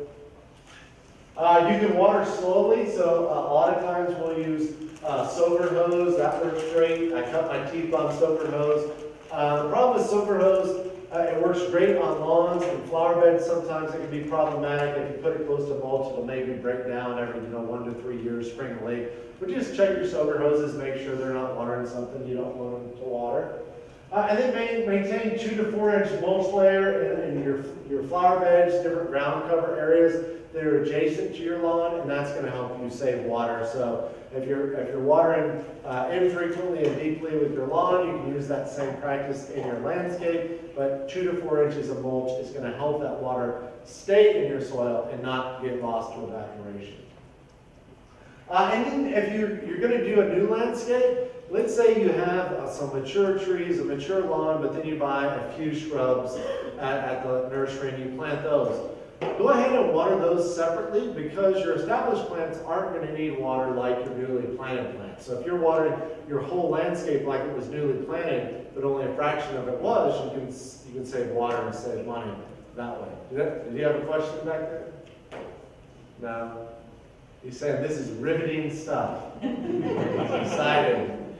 You can water slowly, so a lot of times we'll use soaker hose. That works great. I cut my teeth on soaker hose. The problem with soaker hose, it works great on lawns and flower beds. Sometimes it can be problematic. If you put it close to mulch, it'll maybe break down every 1 to 3 years, spring and late. But just check your soaker hoses, make sure they're not watering something you don't want them to water. And then maintain 2 to 4 inch mulch layer in your flower beds, different ground cover areas that are adjacent to your lawn, and that's going to help you save water. So if you're watering infrequently and deeply with your lawn, you can use that same practice in your landscape, but 2 to 4 inches of mulch is going to help that water stay in your soil and not get lost to evaporation. And then if you're going to do a new landscape, let's say you have some mature trees, a mature lawn, but then you buy a few shrubs at the nursery and you plant those. Go ahead and water those separately because your established plants aren't going to need water like your newly planted plants. So if you're watering your whole landscape like it was newly planted, but only a fraction of it was, you can save water and save money that way. Did you have a question back there? No? He's saying this is riveting stuff. It's exciting.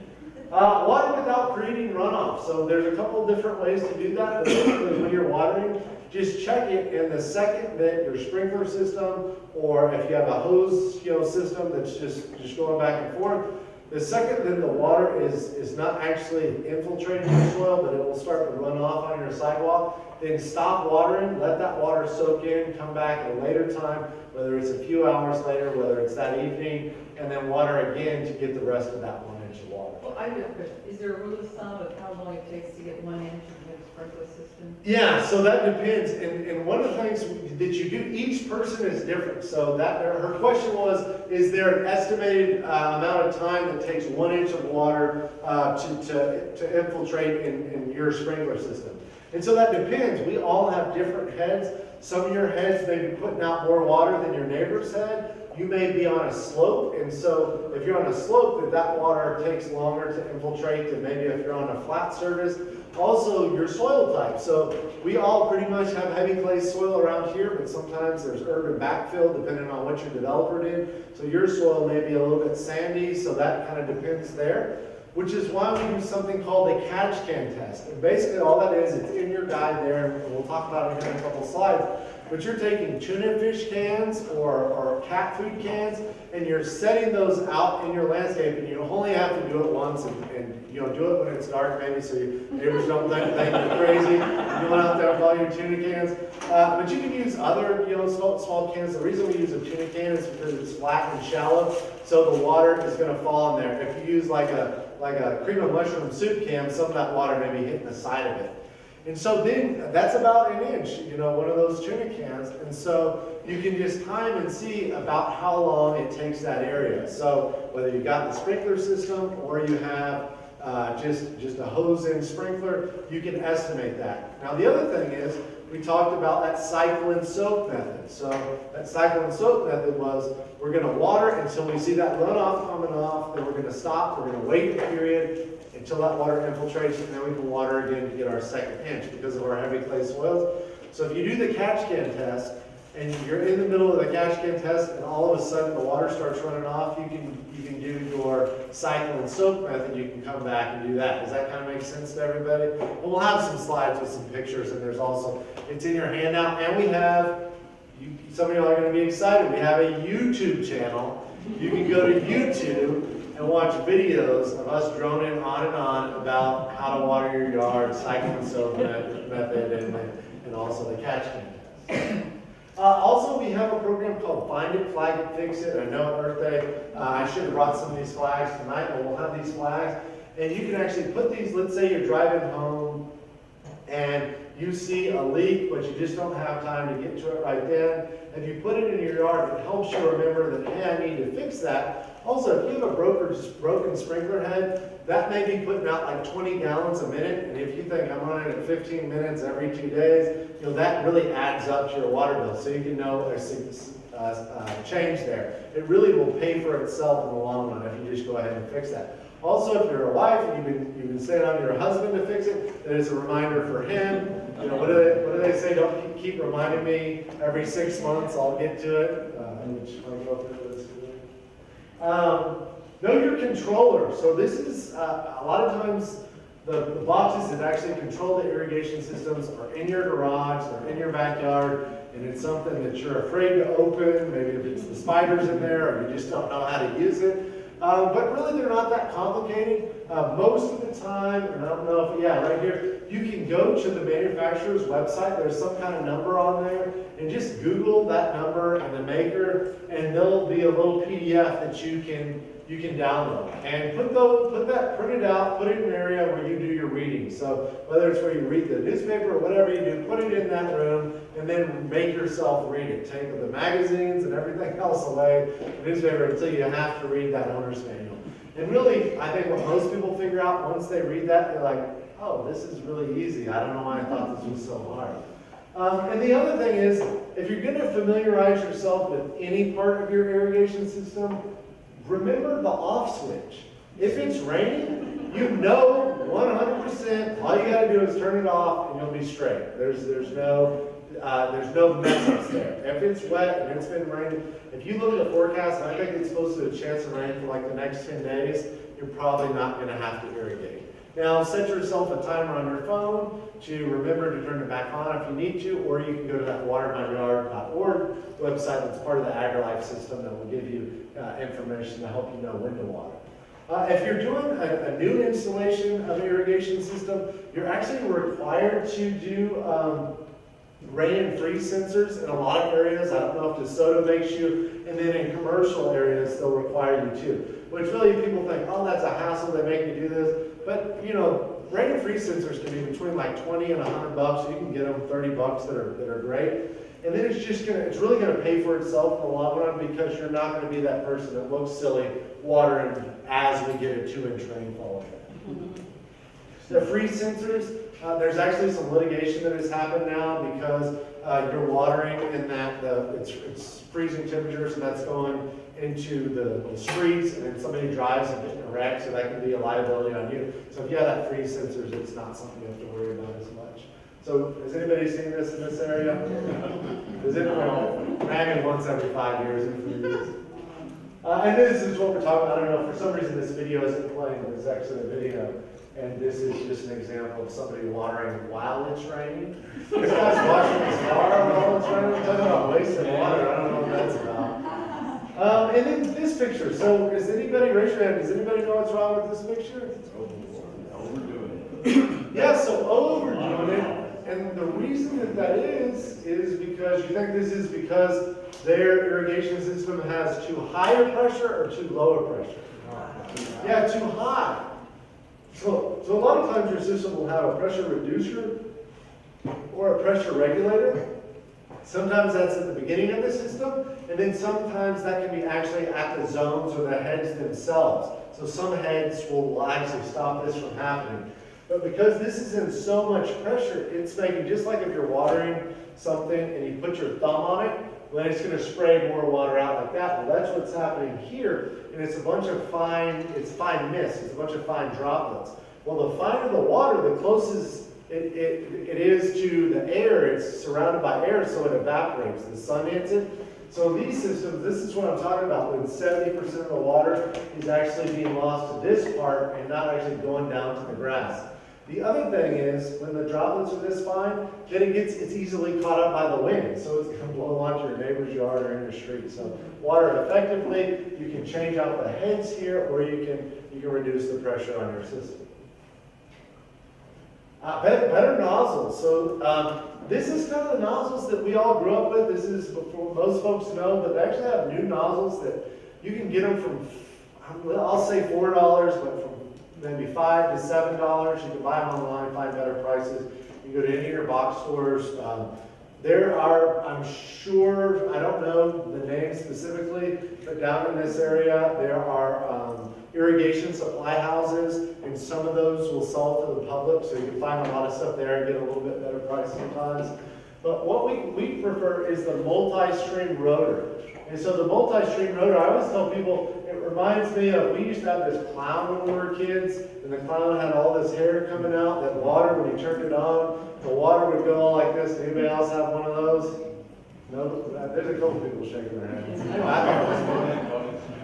Water without creating runoff. So there's a couple different ways to do that. But basically when you're watering, just check it in the second that your sprinkler system, or if you have a hose system that's just going back and forth, the second that the water is not actually infiltrating the soil, but it will start to run off on your sidewalk, then stop watering, let that water soak in, come back at a later time, whether it's a few hours later, whether it's that evening, and then water again to get the rest of that 1 inch of water. Well, I have a question. Is there a rule of thumb of how long it takes to get 1 inch in a sprinkler system? Yeah, so that depends. And one of the things that you do, each person is different. So her question was, is there an estimated amount of time that takes 1 inch of water to infiltrate in your sprinkler system? And so that depends. We all have different heads. Some of your heads may be putting out more water than your neighbor's head. You may be on a slope, and so if you're on a slope, that water takes longer to infiltrate than maybe if you're on a flat surface. Also, your soil type. So we all pretty much have heavy clay soil around here, but sometimes there's urban backfill depending on what your developer did. So your soil may be a little bit sandy, so that kind of depends there. Which is why we do something called a catch can test. And basically all that is, it's in your guide there, and we'll talk about it here in a couple slides. But you're taking tuna fish cans or cat food cans, and you're setting those out in your landscape, and you only have to do it once, and do it when it's dark maybe, so your neighbors don't think you're crazy. You went out there with all your tuna cans. But you can use other small cans. The reason we use a tuna can is because it's flat and shallow, so the water is going to fall in there. If you use like a cream of mushroom soup can, some of that water may be hitting the side of it. And so then that's about an inch, one of those tuna cans. And so you can just time and see about how long it takes that area. So whether you've got the sprinkler system or you have just a hose-in sprinkler, you can estimate that. Now the other thing is, we talked about that cycle and soak method. So that cycle and soak method was, we're going to water until we see that runoff coming off, then we're going to stop, we're going to wait a period until that water infiltrates, and then we can water again to get our second inch because of our heavy clay soils. So if you do the catch can test, and you're in the middle of the catch can test, and all of a sudden the water starts running off, you can do your cycle and soak method, you can come back and do that. Does that kind of make sense to everybody? And we'll have some slides with some pictures, and there's also, it's in your handout, and we have, some of y'all are going to be excited, we have a YouTube channel. You can go to YouTube and watch videos of us droning on and on about how to water your yard, cycle and soak method, and also the catch can test. Also, we have a program called Find It, Flag It, Fix It. I know at Earth Day, I should have brought some of these flags tonight, but we'll have these flags. And you can actually put these, let's say you're driving home and you see a leak, but you just don't have time to get to it right then. If you put it in your yard, it helps you remember that, hey, I need to fix that. Also, if you have a broken sprinkler head, that may be putting out like 20 gallons a minute. And if you think I'm running at 15 minutes every 2 days, that really adds up to your water bill. So you can know there's change there. It really will pay for itself in the long run if you just go ahead and fix that. Also, if you're a wife and you've been saying on your husband to fix it, then it's a reminder for him. What do they say? Don't keep reminding me every 6 months. I'll get to it. Know your controller. So this is a lot of times the boxes that actually control the irrigation systems are in your garage, they're in your backyard, and it's something that you're afraid to open. Maybe if it's the spiders in there, or you just don't know how to use it. But really, they're not that complicated. Most of the time, and I don't know if, right here, you can go to the manufacturer's website. There's some kind of number on there, and just Google that number and the maker, and there'll be a little PDF that you can download. And print it out, put it in an area where you do your reading. So whether it's where you read the newspaper or whatever you do, put it in that room, and then make yourself read it. Take the magazines and everything else away, the newspaper, until you have to read that owner's manual. And really, I think what most people figure out once they read that, they're like, oh, this is really easy. I don't know why I thought this was so hard. And the other thing is, if you're going to familiarize yourself with any part of your irrigation system, remember the off switch. If it's raining, 100%, all you got to do is turn it off and you'll be straight. There's no mess ups there. If it's wet and it's been raining, if you look at the forecast, and I think it's supposed to have a chance of rain for like the next 10 days, you're probably not going to have to irrigate. Now, set yourself a timer on your phone to remember to turn it back on if you need to, or you can go to that watermyyard.org website that's part of the AgriLife system that will give you information to help you know when to water. If you're doing a new installation of an irrigation system, you're actually required to do rain and freeze sensors in a lot of areas. I don't know if DeSoto makes you, and then in commercial areas they'll require you to. Which really people think, oh, that's a hassle, they make me do this. But rain and freeze sensors can be between like 20 and 100 bucks. You can get them 30 bucks that are great. And then it's really gonna pay for itself in the long run, because you're not gonna be that person that looks silly watering as we get a 2-inch rainfall. The freeze sensors, there's actually some litigation that has happened now because you're watering in that it's freezing temperatures, and that's going into the streets, and then somebody drives and gets in a wreck, so that can be a liability on you. So if you have that freeze sensors, it's not something you have to worry about as much. So has anybody seen this in this area? Does anyone? Maybe once every 5 years. And this is what we're talking about. I don't know, for some reason this video isn't playing, but it's actually a video. And this is just an example of somebody watering while it's raining. This guy's washing his car while it's raining. Talking about wasting water. I don't know what that's about. And then this picture. So does anybody, raise your hand, does anybody know what's wrong with this picture? It's overdoing it. Yeah, so overdoing it. And the reason that is because you think this is because their irrigation system has too high a pressure or too low a pressure? Yeah, too high. So a lot of times your system will have a pressure reducer or a pressure regulator. Sometimes that's at the beginning of the system, and then sometimes that can be actually at the zones or the heads themselves. So some heads will actually stop this from happening. But because this is in so much pressure, it's making, just like if you're watering something and you put your thumb on it, then it's going to spray more water out like that. Well, that's what's happening here, and it's a bunch of fine mist. It's a bunch of fine droplets. Well, the finer the water, the it is to the air, it's surrounded by air, so it evaporates. The sun hits it. So these systems, this is what I'm talking about, when 70% of the water is actually being lost to this part and not actually going down to the grass. The other thing is, when the droplets are this fine, then it's easily caught up by the wind, so it's going to blow onto your neighbor's yard or in your street. So water it effectively. You can change out the heads here, or you can reduce the pressure on your system. Better nozzles. So this is kind of the nozzles that we all grew up with. This is before most folks know, but they actually have new nozzles that you can get them from, I'll say $4, but from maybe $5 to $7. You can buy them online, find better prices. You can go to any of your box stores. There are, I'm sure, I don't know the name specifically, but down in this area, there are irrigation supply houses, and some of those will sell to the public, so you can find a lot of stuff there and get a little bit better price sometimes. But what we prefer is the multi-stream rotor. And so the multi-stream rotor, I always tell people, it reminds me of, we used to have this clown when we were kids, and the clown had all this hair coming out, that water, when you turned it on, the water would go all like this. Anybody else have one of those? No? There's a couple people shaking their heads.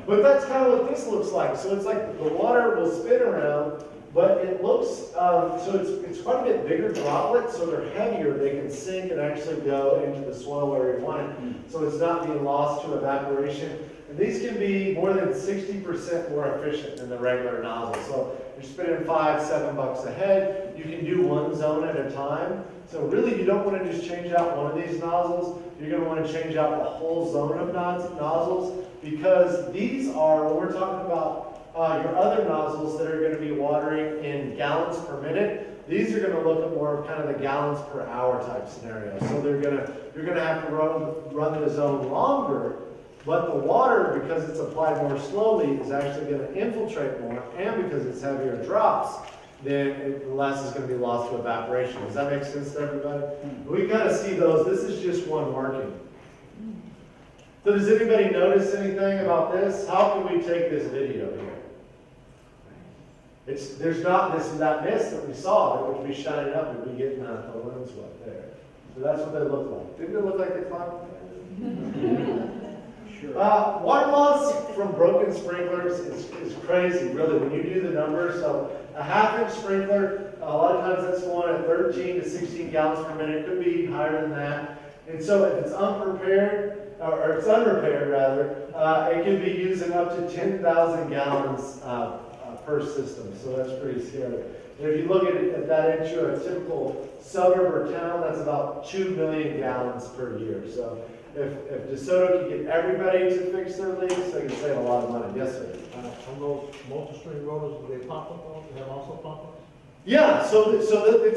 But that's kind of what this looks like. So it's like the water will spin around, but it looks, so it's quite a bit bigger droplets, so they're heavier. They can sink and actually go into the soil where you want it. So it's not being lost to evaporation. And these can be more than 60% more efficient than the regular nozzle. So you're spending $5, $7 a head. You can do one zone at a time. So really, you don't want to just change out one of these nozzles. You're going to want to change out the whole zone of nozzles, because these are, when we're talking about your other nozzles that are going to be watering in gallons per minute, these are going to look at more of kind of the gallons per hour type scenario. So you're going to have to run the zone longer, but the water, because it's applied more slowly, is actually going to infiltrate more, and because it's heavier drops, then less is going to be lost to evaporation. Does that make sense to everybody? We kind of see those. This is just one marking. So does anybody notice anything about this? How can we take this video here? There's not that mist that we saw that would be shining up and be getting the lens wet there. So that's what they look like. Didn't it look like they clocked? Sure. Water loss from broken sprinklers is crazy, really, when you do the numbers. So a half-inch sprinkler, a lot of times that's going at 13 to 16 gallons per minute. It could be higher than that. And so if it's unprepared, or it's unrepaired rather, it can be using up to 10,000 gallons per system. So that's pretty scary. And if you look at that into a typical suburb or town, that's about 2 million gallons per year. So if DeSoto can get everybody to fix their leaks, they can save a lot of money. Yes, sir. On those multi-stream rotors, do they pop up on? They have also pop-ups? Yeah, so it's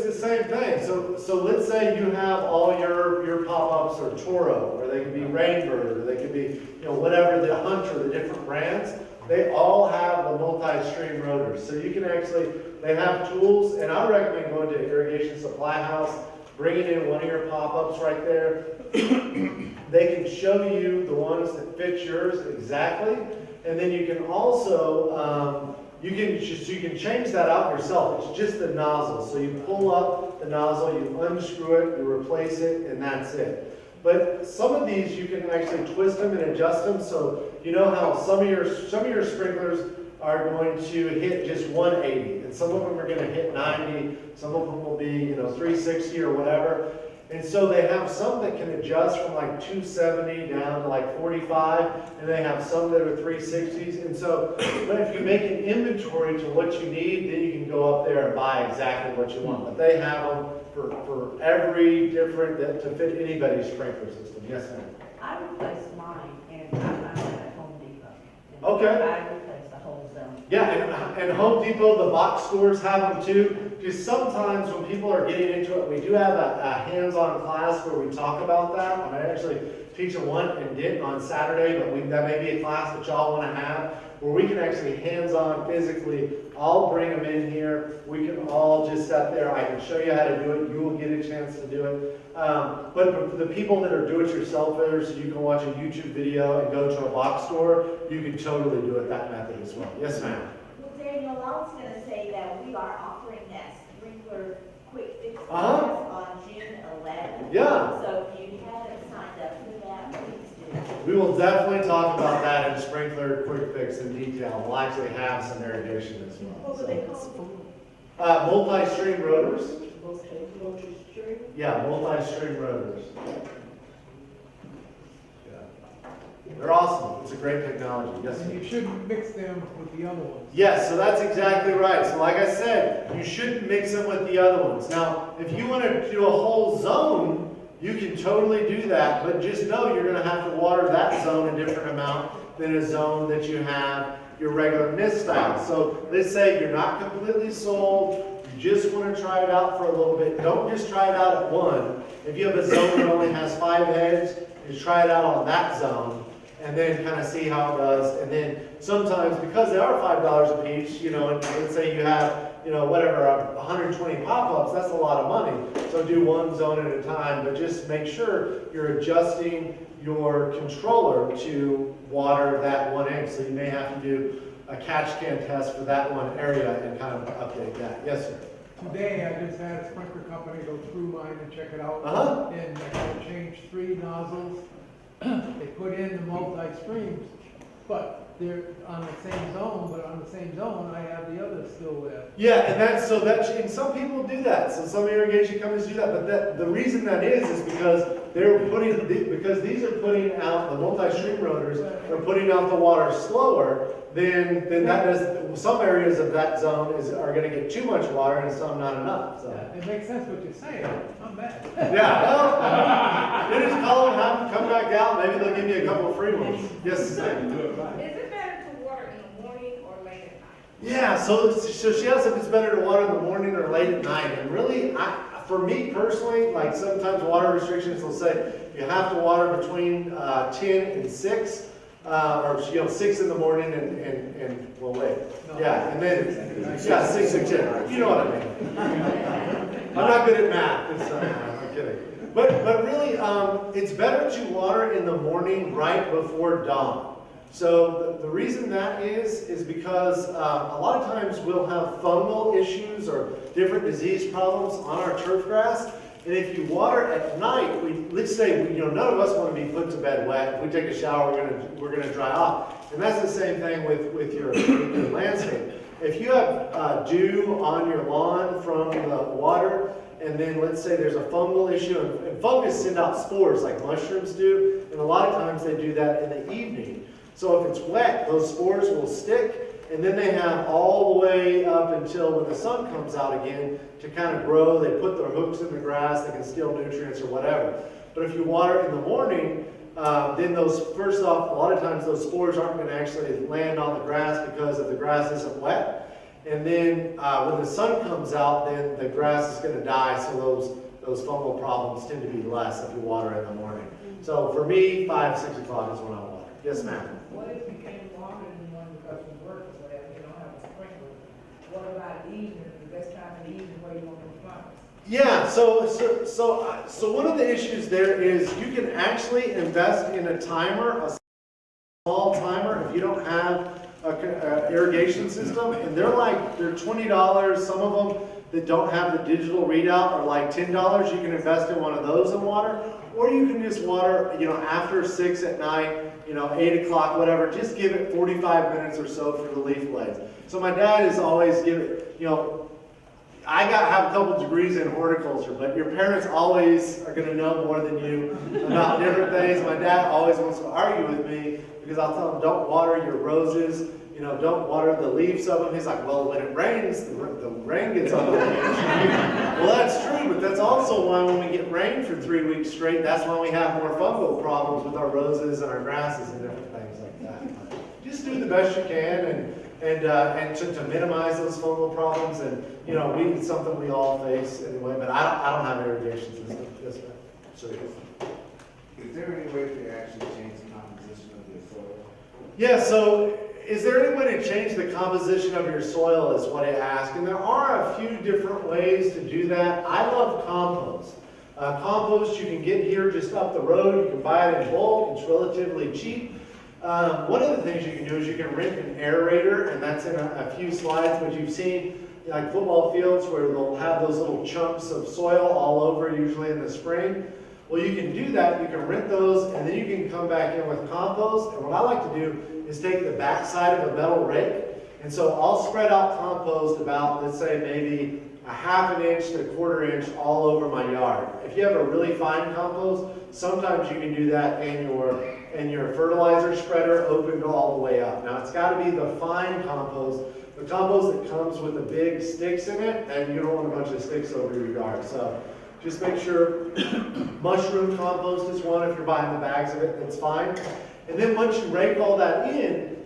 the same thing. So let's say you have all your pop-ups are Toro, or they can be Rainbird, or they can be, whatever, the Hunter, the different brands. They all have the multi-stream rotors. So you can actually, they have tools, and I recommend going to Irrigation Supply House, bringing in one of your pop-ups right there. They can show you the ones that fit yours exactly, and then you can also, you can change that out yourself. It's just the nozzle. So you pull up the nozzle, you unscrew it, you replace it, and that's it. But some of these you can actually twist them and adjust them. So you know how some of your sprinklers are going to hit just 180, and some of them are going to hit 90. Some of them will be 360 or whatever. And so they have some that can adjust from like 270 down to like 45, and they have some that are 360s. And so if you make an inventory to what you need, then you can go up there and buy exactly what you want. But they have them for every different, to fit anybody's sprinkler system. Yes, ma'am? I replaced mine, and I found it at Home Depot. And Okay. I replaced the whole zone. Yeah, and Home Depot, the box stores have them too. Because sometimes when people are getting into it, we do have a hands-on class where we talk about that. I might actually teach a one and didn't on Saturday, but that may be a class that y'all want to have, where we can actually hands-on physically. I'll bring them in here. We can all just sit there. I can show you how to do it. You will get a chance to do it. But for the people that are do-it-yourselfers, you can watch a YouTube video and go to a box store. You can totally do it that method as well. Yes, ma'am. Well, Daniel, I was going to say that we are offering that sprinkler quick fix will definitely talk about that in sprinkler quick fix in detail. We'll actually have some irrigation as well. What were they called? Multi-stream rotors. Yeah, multi-stream rotors. Yeah. They're awesome. It's a great technology. Yes, And sir. you shouldn't mix them with the other ones. Yes, so that's exactly right. So like I said, you shouldn't mix them with the other ones. Now, if you want to do a whole zone, you can totally do that, but just know you're going to have to water that zone a different amount than a zone that you have your regular mist style. So let's say you're not completely sold, you just want to try it out for a little bit. Don't just try it out at one. If you have a zone that only has 5 heads, just try it out on that zone and then kind of see how it does. And then sometimes, because they are $5 a piece, you know, and let's say you have, you know, whatever, 120 pop-ups, that's a lot of money. So do one zone at a time, but just make sure you're adjusting your controller to water that 1 inch. So you may have to do a catch can test for that one area and kind of update that. Yes, sir. Today, I just had a sprinkler company go through mine and check it out. Uh-huh. And I had to change 3 nozzles. They put in the multi-streams, but they're on the same zone, but on the same zone, I have the others still there. Yeah, and and some people do that. So some irrigation companies do that, but the reason that is because because these are putting out, the multi-stream rotors are putting out the water slower, then that does, some areas of that zone are going to get too much water and some not enough. So. Yeah, it makes sense what you're saying. I'm bad. Yeah, well, you just call them, have them come back out, maybe they'll give you a couple of free ones. Yes, sir. Is it better to water in the morning or late at night? Yeah, so she asked if it's better to water in the morning or late at night. And really, for me personally, like sometimes water restrictions will say you have to water between 10 and 6, or 6 in the morning and well, wait. Yeah, and then, 6 and 10. You know what I mean. I'm not good at math. I'm kidding. But really, it's better to water in the morning right before dawn. So the reason that is because a lot of times we'll have fungal issues or different disease problems on our turf grass. And if you water at night, let's say none of us want to be put to bed wet. If we take a shower, we're gonna dry off. And that's the same thing with your landscape. If you have dew on your lawn from the water, and then let's say there's a fungal issue, and fungus send out spores like mushrooms do, and a lot of times they do that in the evening. So if it's wet, those spores will stick, and then they have all the way up until when the sun comes out again to kind of grow. They put their hooks in the grass, they can steal nutrients or whatever. But if you water in the morning, then first off, a lot of times those spores aren't going to actually land on the grass because if the grass isn't wet. And then when the sun comes out, then the grass is going to die, so those fungal problems tend to be less if you water in the morning. So for me, 5, 6 o'clock is when I water. Yes, ma'am. What if you can't water in the morning because you work or whatever, you don't have a sprinkler? What about the evening, the best time in the evening where you want to plants? Yeah, so one of the issues there is you can actually invest in a timer, a small timer, if you don't have a irrigation system, and they're $20. Some of them that don't have the digital readout are like $10. You can invest in one of those and water, or you can just water, after 6 at night, 8 o'clock, whatever. Just give it 45 minutes or so for the leaf blades. So my dad is always I have a couple degrees in horticulture, but your parents always are going to know more than you about different things. My dad always wants to argue with me because I'll tell him, don't water your roses, don't water the leaves of them. He's like, well, when it rains, the rain gets on the leaves. Well, that's true, but that's also why when we get rain for 3 weeks straight, that's why we have more fungal problems with our roses and our grasses and different things like that. But just do the best you can and to minimize those fungal problems. And it's something we all face anyway. But I don't have an irrigation system. Yes, ma'am. So Is there any way to actually change the composition of your soil? yeah. So is there any way to change the composition of your soil? Is what I ask. And there are a few different ways to do that. I love compost. Compost you can get here just up the road. You can buy it in bulk. It's relatively cheap. One of the things you can do is you can rent an aerator, and that's in a few slides, but you've seen like football fields where they'll have those little chunks of soil all over, usually in the spring. Well, you can do that, you can rent those, and then you can come back in with compost. And what I like to do is take the back side of a metal rake, and so I'll spread out compost about, let's say, maybe a ½ inch to ¼ inch all over my yard. If you have a really fine compost, sometimes you can do that in your fertilizer spreader opened all the way up. Now, it's got to be the fine compost, the compost that comes with the big sticks in it, and you don't want a bunch of sticks over your yard. So just make sure mushroom compost is one. If you're buying the bags of it, that's fine. And then once you rake all that in,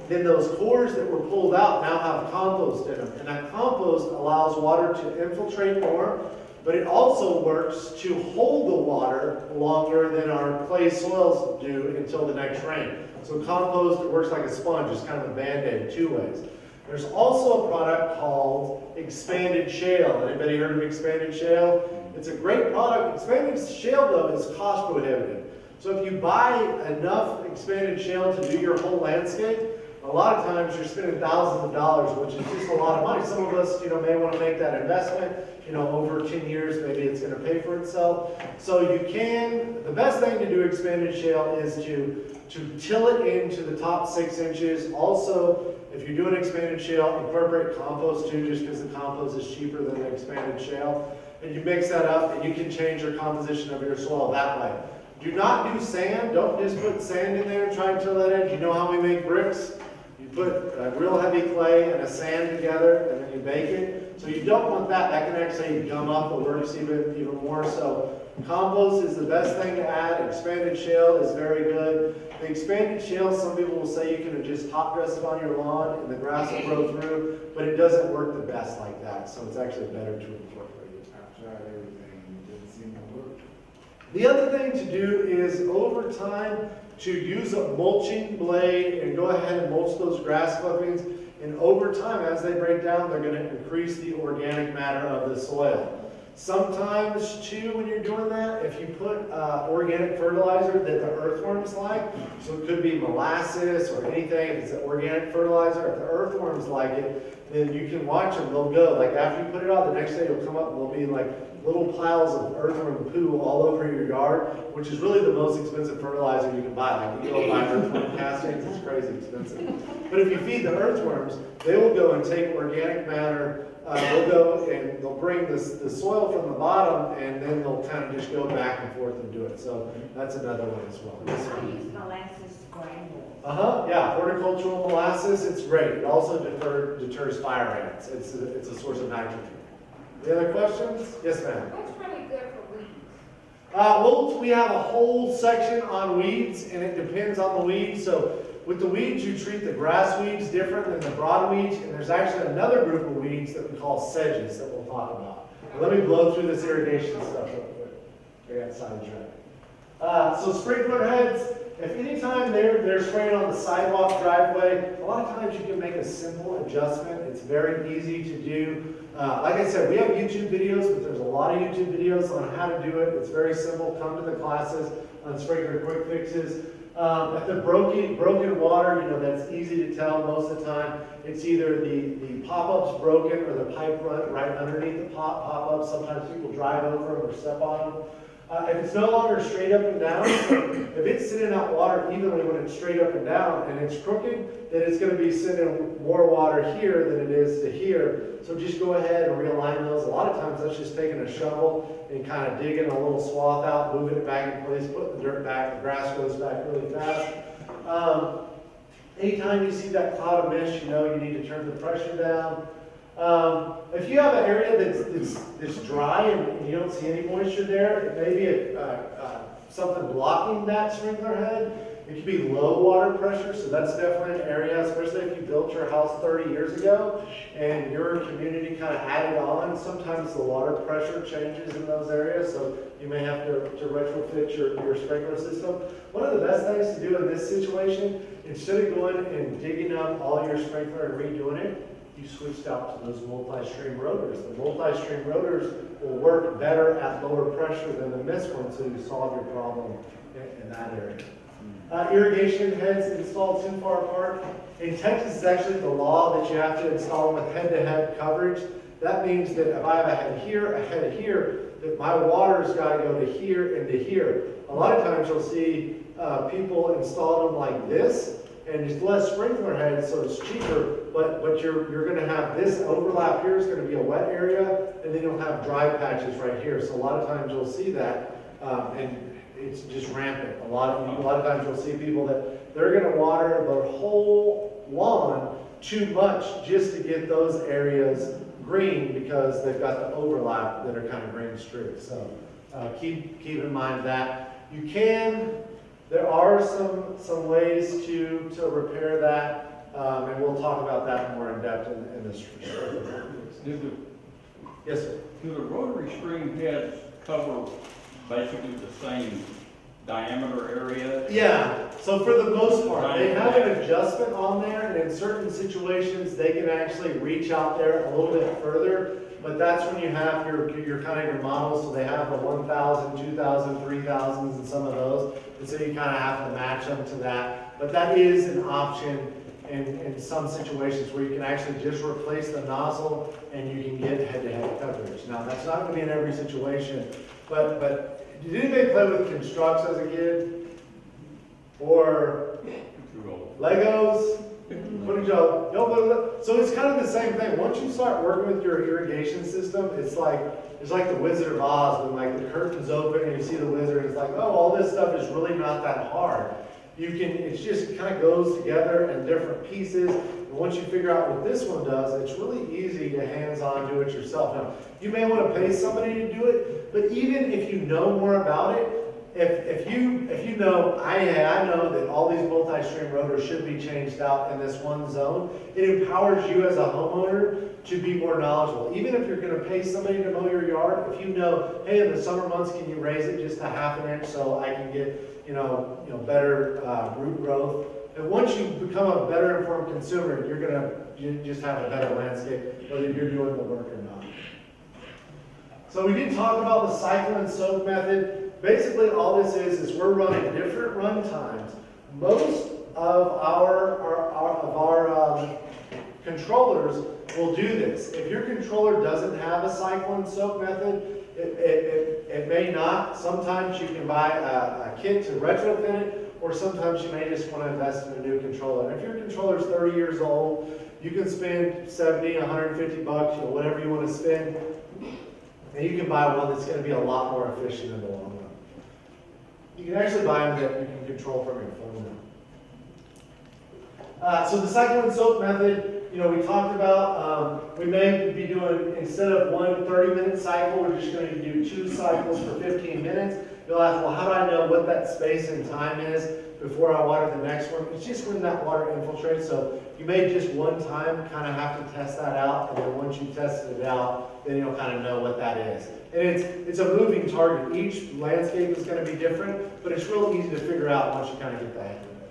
then those cores that were pulled out now have compost in them. And that compost allows water to infiltrate more, but it also works to hold the water longer than our clay soils do until the next rain. So compost, it works like a sponge. It's kind of a Band-Aid 2 ways. There's also a product called expanded shale. Anybody heard of expanded shale? It's a great product. Expanded shale, though, is cost prohibitive. So if you buy enough expanded shale to do your whole landscape, a lot of times you're spending thousands of dollars, which is just a lot of money. Some of us, may want to make that investment. Over 10 years, maybe it's going to pay for itself. So the best thing to do expanded shale is to till it into the top 6 inches. Also, if you're doing expanded shale, incorporate compost too, just because the compost is cheaper than the expanded shale. And you mix that up, and you can change your composition of your soil that way. Do not do sand. Don't just put sand in there and try and till that in. You know how we make bricks? You put a real heavy clay and a sand together, and then you bake it. So you don't want that. That can actually gum up the works even more. So compost is the best thing to add. Expanded shale is very good. The expanded shale, some people will say you can just top dress it on your lawn and the grass will grow through, but it doesn't work the best like that. So it's actually better to incorporate it. I've tried everything, it didn't seem to work. The other thing to do is, over time, to use a mulching blade and go ahead and mulch those grass clippings. And over time, as they break down, they're going to increase the organic matter of the soil. Sometimes, too, when you're doing that, if you put organic fertilizer that the earthworms like, so it could be molasses or anything, if it's an organic fertilizer, if the earthworms like it, then you can watch them, they'll go. Like after you put it out, the next day it'll come up and there'll be like little piles of earthworm poo all over your yard, which is really the most expensive fertilizer you can buy. Like you go buy earthworm castings, it's crazy expensive. But if you feed the earthworms, they will go and take organic matter. They'll go and they'll bring the soil from the bottom, and then they'll kind of just go back and forth and do it. So that's another one as well. Yes, sir. I use molasses granules. Yeah, horticultural molasses, it's great. It also deters fire ants. It's a source of nitrogen. Any other questions? Yes, ma'am. What's really good for weeds? Well, we have a whole section on weeds, and it depends on the weeds. So with the weeds, you treat the grass weeds different than the broadweeds, and there's actually another group of weeds that we call sedges that we'll talk about. Let me blow through this irrigation stuff real quick. I got sidetracked. So sprinkler heads, if anytime they're spraying on the sidewalk, driveway, a lot of times you can make a simple adjustment. It's very easy to do. Like I said, we have YouTube videos, but there's a lot of YouTube videos on how to do it. It's very simple. Come to the classes on sprinkler quick fixes. If the broken water, that's easy to tell most of the time. It's either the pop-up's broken or the pipe run right underneath the pop-up. Sometimes people drive over them or step on them. If it's no longer straight up and down, if it's sending out water evenly when it's straight up and down and it's crooked, then it's going to be sending more water here than it is to here. So just go ahead and realign those. A lot of times that's just taking a shovel and kind of digging a little swath out, moving it back in place, putting the dirt back, the grass goes back really fast. Anytime you see that cloud of mist, you need to turn the pressure down. If you have an area that's dry and you don't see any moisture there, it may be something blocking that sprinkler head. It could be low water pressure, so that's definitely an area, especially if you built your house 30 years ago and your community kind of added on. Sometimes the water pressure changes in those areas, so you may have to retrofit your sprinkler system. One of the best things to do in this situation, instead of going and digging up all your sprinkler and redoing it, you switched out to those multi-stream rotors. The multi-stream rotors will work better at lower pressure than the mist ones, so you solve your problem in that area. Irrigation heads installed too far apart. In Texas, it's actually the law that you have to install them with head-to-head coverage. that means that if I have a head here, that my water's gotta go to here and to here. A lot of times you'll see people install them like this, and it's less sprinkler heads, so it's cheaper, but you're gonna have this overlap here is gonna be a wet area, and then you'll have dry patches right here. So a lot of times you'll see that, and it's just rampant. A lot of times you'll see people that they're gonna water the whole lawn too much just to get those areas green because they've got the overlap that are kind of green streaks. So keep in mind that. There are some ways to repair that, and we'll talk about that more in depth in this. Yes, sir. Do the rotary screen heads cover basically the same diameter area? Yeah, so for the most part, they have an adjustment on there, and in certain situations, they can actually reach out there a little bit further, but that's when you have your kind of your models, so they have the 1,000, 2,000, 3,000s and some of those, and so you kind of have to match them to that. But that is an option in some situations where you can actually just replace the nozzle and you can get head-to-head coverage. Now, that's not going to be in every situation, but did anybody play with constructs as a kid? Or Legos? What did y'all play with that? So it's kind of the same thing. Once you start working with your irrigation system, it's like the Wizard of Oz when like the curtains open and you see the wizard, and it's like, oh, all this stuff is really not that hard. It just kind of goes together in different pieces. And once you figure out what this one does, it's really easy to hands-on do it yourself. Now, you may want to pay somebody to do it, but even if you know more about it, if you know, I know that all these multi-stream rotors should be changed out in this one zone, it empowers you as a homeowner to be more knowledgeable. Even if you're going to pay somebody to mow your yard, if you know, hey, in the summer months, can you raise it just a half an inch so I can get better root growth? And once you become a better informed consumer, you just have a better landscape, whether you're doing the work or not. So we did talk about the cycle and soak method. Basically, all this is we're running different run times. Most of our controllers will do this. If your controller doesn't have a cycle and soak method, it may not. Sometimes you can buy a kit to retrofit it, or sometimes you may just want to invest in a new controller. And if your controller is 30 years old, you can spend 70, 150 bucks, whatever you want to spend, and you can buy one that's going to be a lot more efficient in the long run. You can actually buy them that you can control from your phone now. So the cycle and soak method, we talked about, we may be doing, instead of one 30-minute cycle, we're just going to do 2 cycles for 15 minutes. You'll ask, well, how do I know what that space and time is before I water the next one? It's just when that water infiltrates. So you may just one time kind of have to test that out, and then once you tested it out, then you'll kind of know what that is. And it's a moving target. Each landscape is going to be different, but it's real easy to figure out once you kind of get the hang of it.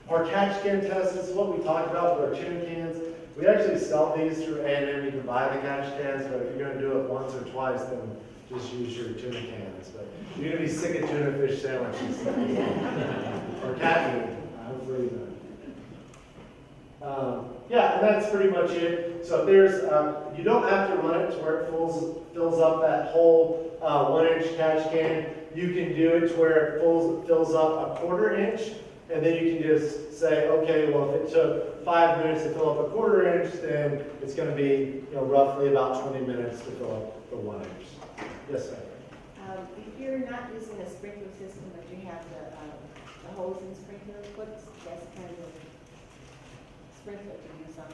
Our catch can test, this is what we talked about with our tuna cans. We actually sell these through A&M. You can buy the catch cans, but if you're going to do it once or twice, then just use your tuna cans. But you're going to be sick of tuna fish sandwiches. Or cat meat. Hopefully you know. Yeah, and that's pretty much it. So there's, you don't have to run it to where it fills up that whole 1-inch catch can. You can do it to where it fills up a 1/4 inch, and then you can just say, okay, well, if it took 5 minutes to fill up a 1/4 inch, then it's going to be roughly about 20 minutes to fill up the 1 inch. Yes, sir. If you're not using a sprinkler system, but you have the hose and sprinkler, what's best kind of sprinkler to use on it?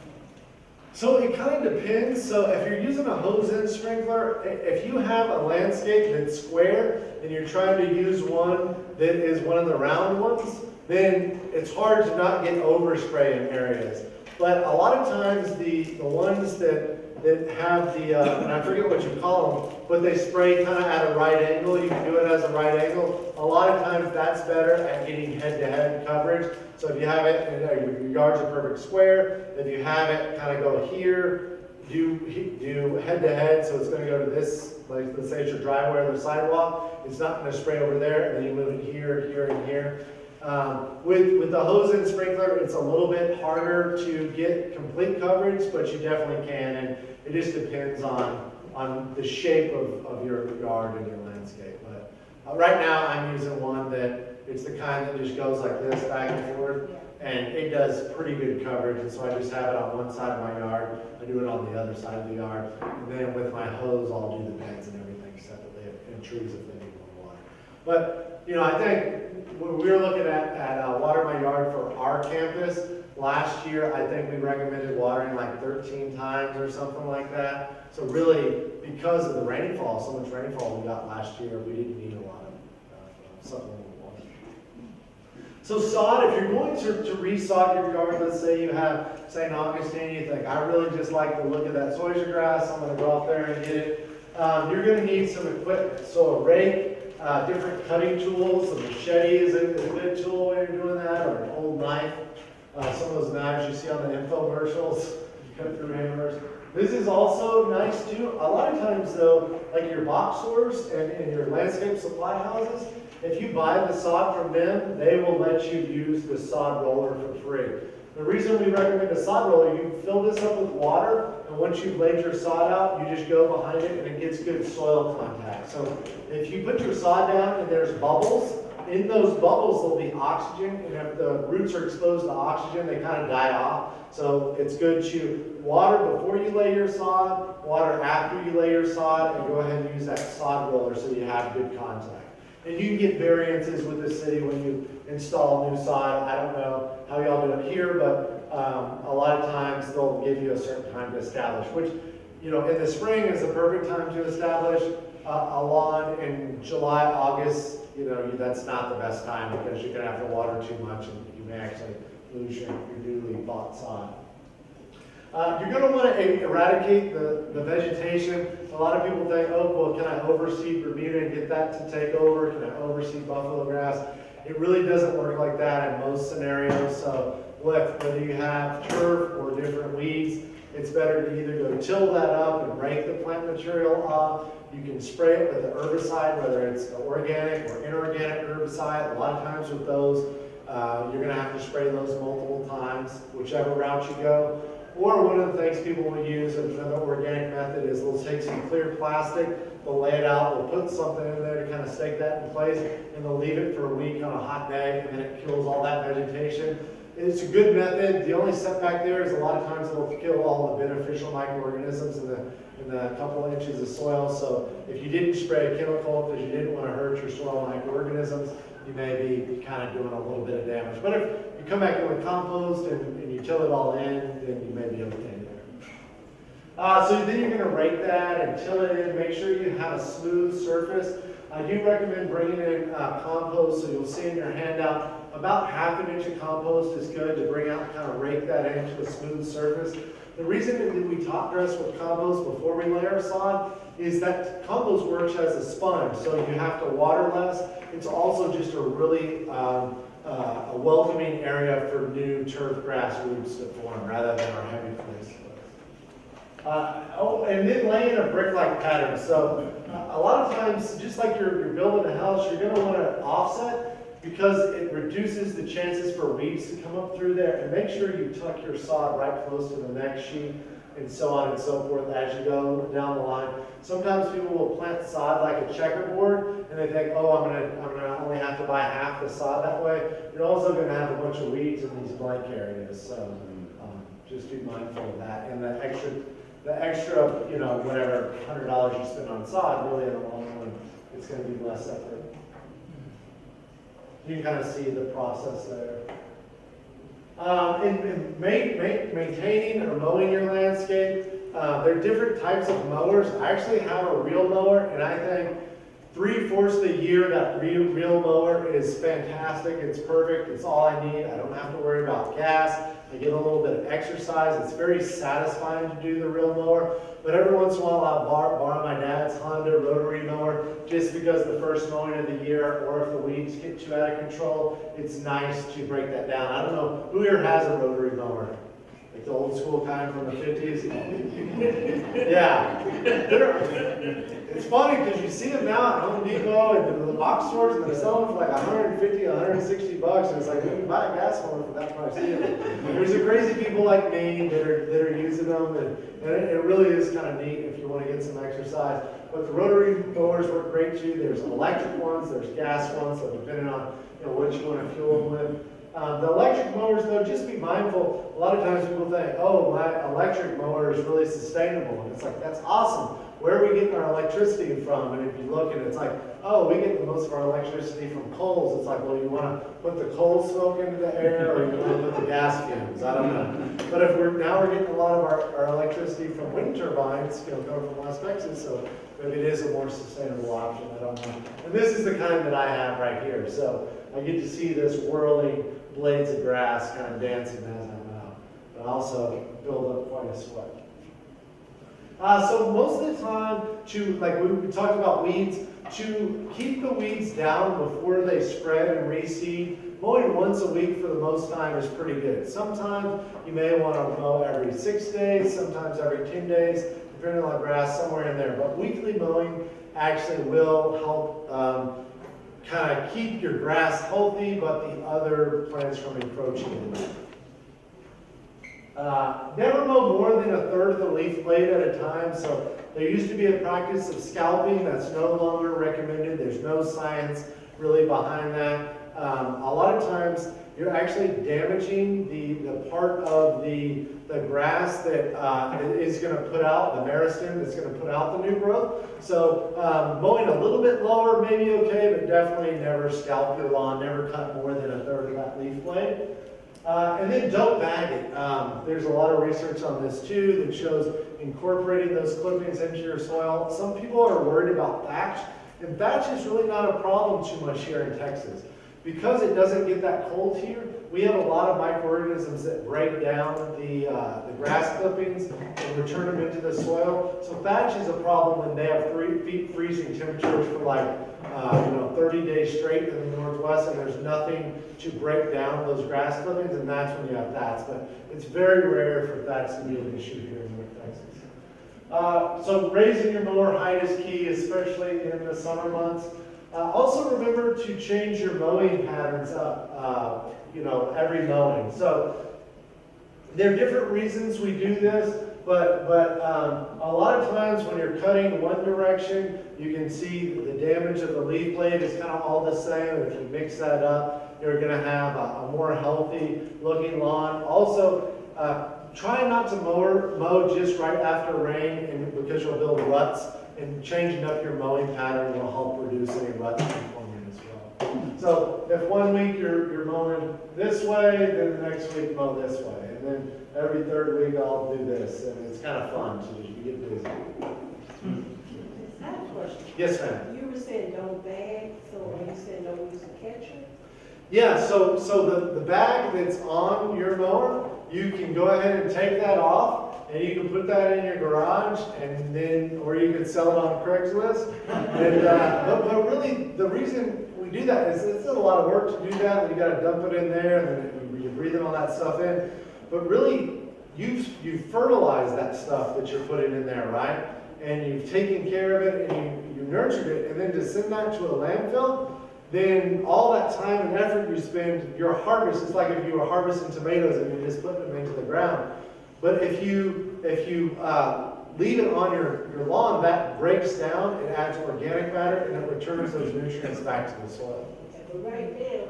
So it kind of depends. So if you're using a hose-in sprinkler, if you have a landscape that's square and you're trying to use one that is one of the round ones, then it's hard to not get overspray in areas. But a lot of times the ones that have the, and I forget what you call them, but they spray kind of at a right angle. You can do it as a right angle. A lot of times that's better at getting head-to-head coverage. So if you have it, your yard's a perfect square. If you have it kind of go here, do head-to-head, so it's going to go to this, like let's say it's your driveway or the sidewalk. It's not going to spray over there, and then you move it here, here, and here. With the hose-in sprinkler, it's a little bit harder to get complete coverage, but you definitely can. It just depends on the shape of your yard and your landscape. But right now, I'm using one that it's the kind that just goes like this back and forth, and it does pretty good coverage. And so I just have it on one side of my yard. I do it on the other side of the yard, and then with my hose, I'll do the beds and everything separately, and trees if they need more water. But I think when we were looking at water my yard for our campus last year, I think we recommended watering like 13 times or something like that. So really, because of the rainfall, so much rainfall we got last year, we didn't need a lot of supplemental water. So sod, if you're going to re-sod your yard, let's say you have St. Augustine, you think, I really just like the look of that zoysia grass, I'm going to go out there and get it. You're going to need some equipment. So a rake, different cutting tools, a machete is a good tool when you're doing that, or an old knife. Some of those knives you see on the infomercials, cut through hammers. This is also nice too. A lot of times though, like your box stores and your landscape supply houses, if you buy the sod from them, they will let you use the sod roller for free. The reason we recommend a sod roller, you fill this up with water, and once you've laid your sod out, you just go behind it and it gets good soil contact. So if you put your sod down and there's bubbles, in those bubbles there'll be oxygen, and if the roots are exposed to oxygen, they kind of die off. So it's good to water before you lay your sod, water after you lay your sod, and go ahead and use that sod roller so you have good contact. And you can get variances with the city when you install new sod. I don't know how y'all do it here, but a lot of times they'll give you a certain time to establish, which, in the spring is the perfect time to establish a lawn. In July, August, that's not the best time because you're going to have to water too much and you may actually lose your newly bought sod. You're going to want to eradicate the vegetation. A lot of people think, oh, well, can I overseed Bermuda and get that to take over? Can I overseed buffalo grass? It really doesn't work like that in most scenarios. So whether you have turf or different weeds, it's better to either go till that up and rake the plant material off. You can spray it with an herbicide, whether it's organic or inorganic herbicide. A lot of times with those, you're going to have to spray those multiple times, whichever route you go. Or one of the things people will use as another organic method is they'll take some clear plastic, they'll lay it out, they'll put something in there to kind of stake that in place, and they'll leave it for a week on a hot day, and then it kills all that vegetation. It's a good method. The only setback there is a lot of times it'll kill all the beneficial microorganisms in the couple inches of soil. So if you didn't spray a chemical because you didn't want to hurt your soil microorganisms, you may be kind of doing a little bit of damage. But if you come back in with compost and you till it all in, then you may be okay there. So then you're going to rake that and till it in. Make sure you have a smooth surface. I do recommend bringing in compost, so you'll see in your handout, about half an inch of compost is good to bring out, kind of rake that into a smooth surface. The reason that we top dress with compost before we lay our sod is that compost works as a sponge, so you have to water less. It's also just a really a welcoming area for new turf grass roots to form rather than our heavy clay soils. And then lay in a brick-like pattern. So a lot of times, just like you're building a house, you're going to want to offset because it reduces the chances for weeds to come up through there. And make sure you tuck your sod right close to the next sheet and so on and so forth as you go down the line. Sometimes people will plant sod like a checkerboard and they think, oh, I'm gonna only have to buy half the sod that way. You're also going to have a bunch of weeds in these blank areas. So just be mindful of that. And the extra, whatever $100 you spend on sod, really in the long run, it's going to be less effort. You can kind of see the process there. In maintaining or mowing your landscape, there are different types of mowers. I actually have a reel mower, and I think 3/4 of the year that reel mower is fantastic. It's perfect. It's all I need. I don't have to worry about gas. I get a little bit of exercise. It's very satisfying to do the reel mower. But every once in a while, I'll borrow my dad's Honda rotary mower just because the first mowing of the year, or if the weeds get too out of control, it's nice to break that down. I don't know who here has a rotary mower. the old school kind from the 50s. Yeah. It's funny because you see them now at Home Depot and the box stores, and they're selling for like 150, 160 bucks, and it's like, you can buy a gas mower for that price too. There's the crazy people like me that are using them, and it really is kind of neat if you want to get some exercise. But the rotary mowers work great too. There's electric ones, there's gas ones, so depending on what you want to fuel them with. The electric mowers, though, just be mindful. A lot of times people think, oh, my electric mower is really sustainable. And it's like, that's awesome. Where are we getting our electricity from? And if you look and it's like, oh, we get most of our electricity from coals. It's like, well, you want to put the coal smoke into the air, or you want to put the gas fumes? I don't know. But if we're getting a lot of our electricity from wind turbines, coming from West Texas, so maybe it is a more sustainable option. I don't know. And this is the kind that I have right here. So I get to see this whirling blades of grass kind of dancing as I'm out, but also build up quite a sweat. So most of the time, like we talked about weeds, to keep the weeds down before they spread and reseed, mowing once a week for the most time is pretty good. Sometimes you may want to mow every 6 days, sometimes every 10 days, depending on the grass, somewhere in there. But weekly mowing actually will help kind of keep your grass healthy, but the other plants from encroaching in it. Never mow more than a third of the leaf blade at a time. So there used to be a practice of scalping that's no longer recommended. There's no science really behind that. A lot of times you're actually damaging the part of the grass that is going to put out, the meristem that's going to put out the new growth. So mowing a little bit lower may be okay, but definitely never scalp your lawn, never cut more than a third of that leaf blade. And then don't bag it. There's a lot of research on this too that shows incorporating those clippings into your soil. Some people are worried about thatch, and thatch is really not a problem too much here in Texas. Because it doesn't get that cold here, we have a lot of microorganisms that break down the grass clippings and return them into the soil. So thatch is a problem when they have freezing temperatures for like 30 days straight in the Northwest, and there's nothing to break down those grass clippings, and that's when you have thatch. But it's very rare for thatch to be an issue here in North Texas. So raising your mower height is key, especially in the summer months. Also remember to change your mowing patterns up, every mowing. So there are different reasons we do this, but a lot of times when you're cutting one direction, you can see the damage of the leaf blade is kind of all the same. If you mix that up, you're going to have a more healthy looking lawn. Also, try not to mow just right after rain, because you'll build ruts. And changing up your mowing pattern will help reduce any rut forming as well. So if one week you're mowing this way, then the next week mow this way. And then every third week I'll do this. And it's kind of fun to get busy. I have a question. Yes, ma'am. You were saying don't bag, so are you saying don't use a catcher? Yeah, so the bag that's on your mower, you can go ahead and take that off. And you can put that in your garage, or you can sell it on Craigslist. And, but really, the reason we do that is it's a lot of work to do that. You got to dump it in there, and then you're breathing all that stuff in. But really, you've fertilized that stuff that you're putting in there, right? And you've taken care of it, and you nurtured it. And then to send that to a landfill, then all that time and effort you spend, your harvest, it's like if you were harvesting tomatoes and you're just putting them into the ground. But if you leave it on your lawn, that breaks down, it adds organic matter, and it returns those nutrients back to the soil. Okay, but right now,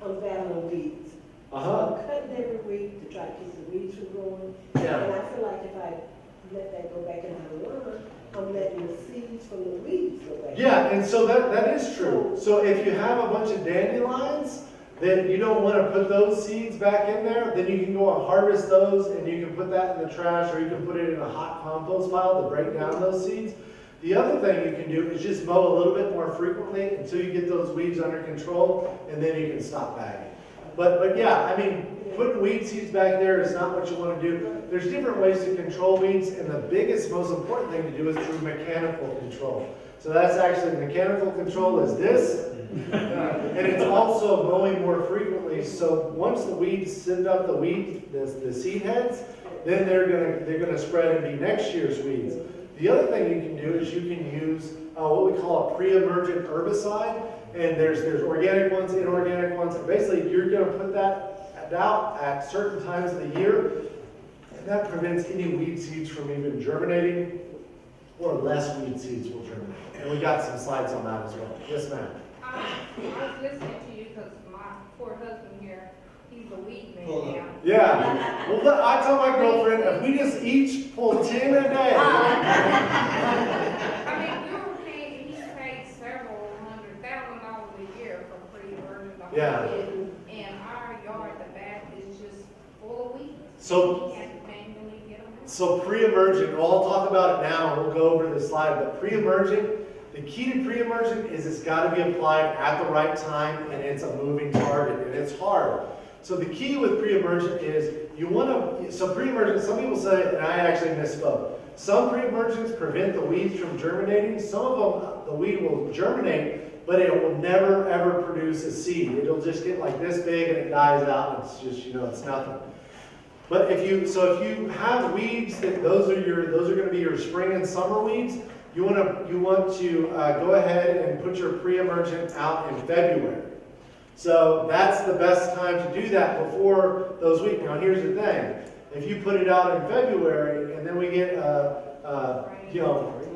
I'm battling weeds. So I'm cutting every week to try to keep the weeds from growing. Yeah. And I feel like if I let that go back into the lawn, I'm letting the seeds from the weeds go back. Yeah, and so that is true. So if you have a bunch of dandelions, then you don't want to put those seeds back in there, then you can go and harvest those, and you can put that in the trash, or you can put it in a hot compost pile to break down those seeds. The other thing you can do is just mow a little bit more frequently until you get those weeds under control, and then you can stop bagging. But yeah, I mean, putting weed seeds back there is not what you want to do. There's different ways to control weeds, and the biggest, most important thing to do is through mechanical control. So that's actually, mechanical control is this, and it's also mowing more frequently. So once the weeds send up the seed heads, then they're gonna spread and be next year's weeds. The other thing you can do is you can use what we call a pre-emergent herbicide, and there's organic ones, inorganic ones, and basically you're gonna put that out at certain times of the year, and that prevents any weed seeds from even germinating, or less weed seeds will germinate. And we got some slides on that as well. Yes, ma'am. I was listening to you because my poor husband here, he's a weed man now. Yeah. Well, look, I tell my girlfriend, if we just each pull 10 a day. I mean, he's paid several $100,000 a year for pre-emergent. Yeah. And our yard, the back is just full of weeds. So- He has to manually get them out. So pre-emergent, well, I'll talk about it now, and we'll go over the slide, but pre-emergent, the key to pre-emergent is it's gotta be applied at the right time, and it's a moving target, and it's hard. So the key with pre-emergent is you wanna, so pre-emergent, some people say, and I actually misspoke, some pre-emergents prevent the weeds from germinating, some of them, the weed will germinate, but it will never ever produce a seed. It'll just get like this big and it dies out, and it's just, it's nothing. But if you have weeds those are going to be your spring and summer weeds, you want to go ahead and put your pre-emergent out in February. So that's the best time to do that before those weeds. Now here's the thing: if you put it out in February and then we get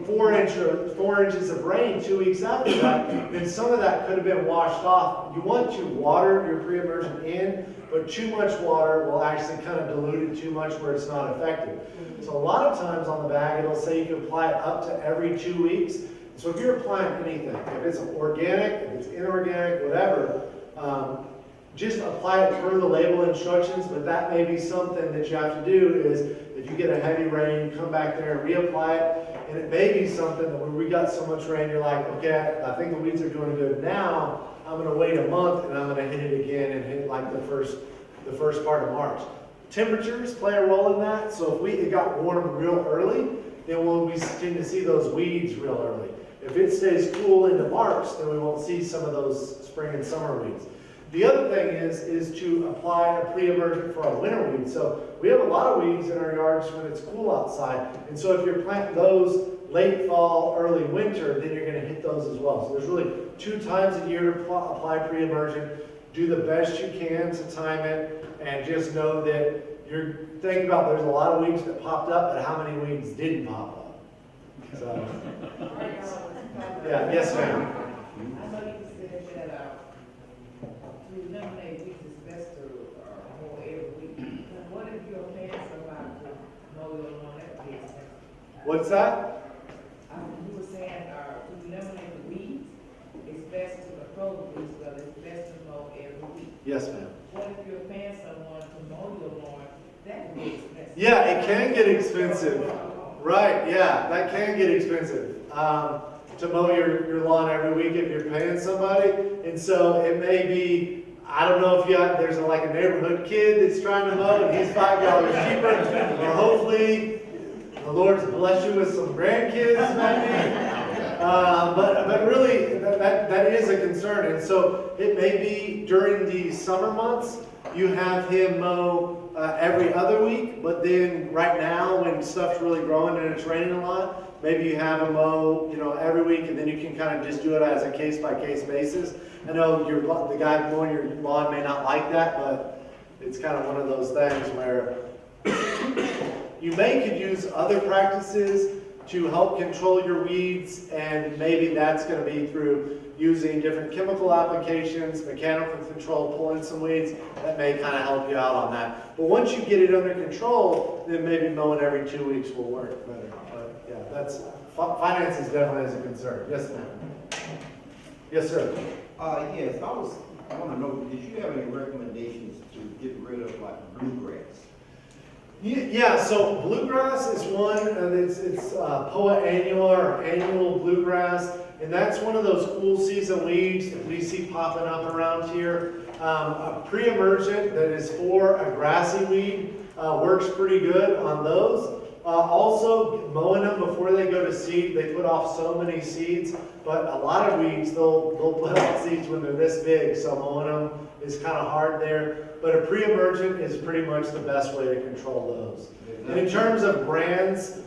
4 inches of rain 2 weeks after that, then some of that could have been washed off. You want to water your pre-emergent in, but too much water will actually kind of dilute it too much where it's not effective. So a lot of times on the bag, it'll say you can apply it up to every 2 weeks. So if you're applying anything, if it's organic, if it's inorganic, whatever, just apply it per the label instructions, but that may be something that you have to do is if you get a heavy rain, come back there and reapply it. And it may be something that when we got so much rain, you're like, okay, I think the weeds are doing good now. I'm going to wait a month and I'm going to hit it again and hit like the first part of March. Temperatures play a role in that. So if it got warm real early, then we tend to see those weeds real early. If it stays cool into March, then we won't see some of those spring and summer weeds. The other thing is to apply a pre-emergent for our winter weeds. So we have a lot of weeds in our yards when it's cool outside. And so if you're planting those late fall, early winter, then you're going to hit those as well. So there's really 2 times a year to apply pre-emergent. Do the best you can to time it, and just know that you're thinking about there's a lot of weeds that popped up, but how many weeds didn't pop up? So, yeah, yes, ma'am. I know you said that, to eliminate weeds, it's best to mow every week. But what if you're paying somebody to mow your lawn every week? What's that? You were saying, to eliminate the weeds, it's best to control the weeds, but it's best to mow every week. Yes, ma'am. What if you're paying someone to mow your lawn? That would be expensive. Yeah, it can get expensive. Right, yeah, that can get expensive. To mow your lawn every week if you're paying somebody. And so it may be, I don't know if there's like a neighborhood kid that's trying to mow and he's $5 cheaper. Or hopefully the Lord's blessed you with some grandkids maybe. But really that is a concern. And so it may be during the summer months you have him mow every other week, but then right now when stuff's really growing and it's raining a lot, maybe you have him mow, every week, and then you can kind of just do it as a case-by-case basis. I know the guy mowing your lawn may not like that, but it's kind of one of those things where you could use other practices to help control your weeds, and maybe that's going to be through using different chemical applications, mechanical control, pulling some weeds. That may kind of help you out on that. But once you get it under control, then maybe mowing every 2 weeks will work better. But yeah, finances definitely is a concern. Yes, ma'am. Yes, sir. Yes, I want to know, did you have any recommendations to get rid of like bluegrass? Yeah, so bluegrass is one, and it's Poa annua or annual bluegrass, and that's one of those cool season weeds that we see popping up around here. A pre-emergent that is for a grassy weed works pretty good on those. Also, mowing them before they go to seed, they put off so many seeds, but a lot of weeds, they'll put off seeds when they're this big, so mowing them is kind of hard there. But a pre-emergent is pretty much the best way to control those. And in terms of brands,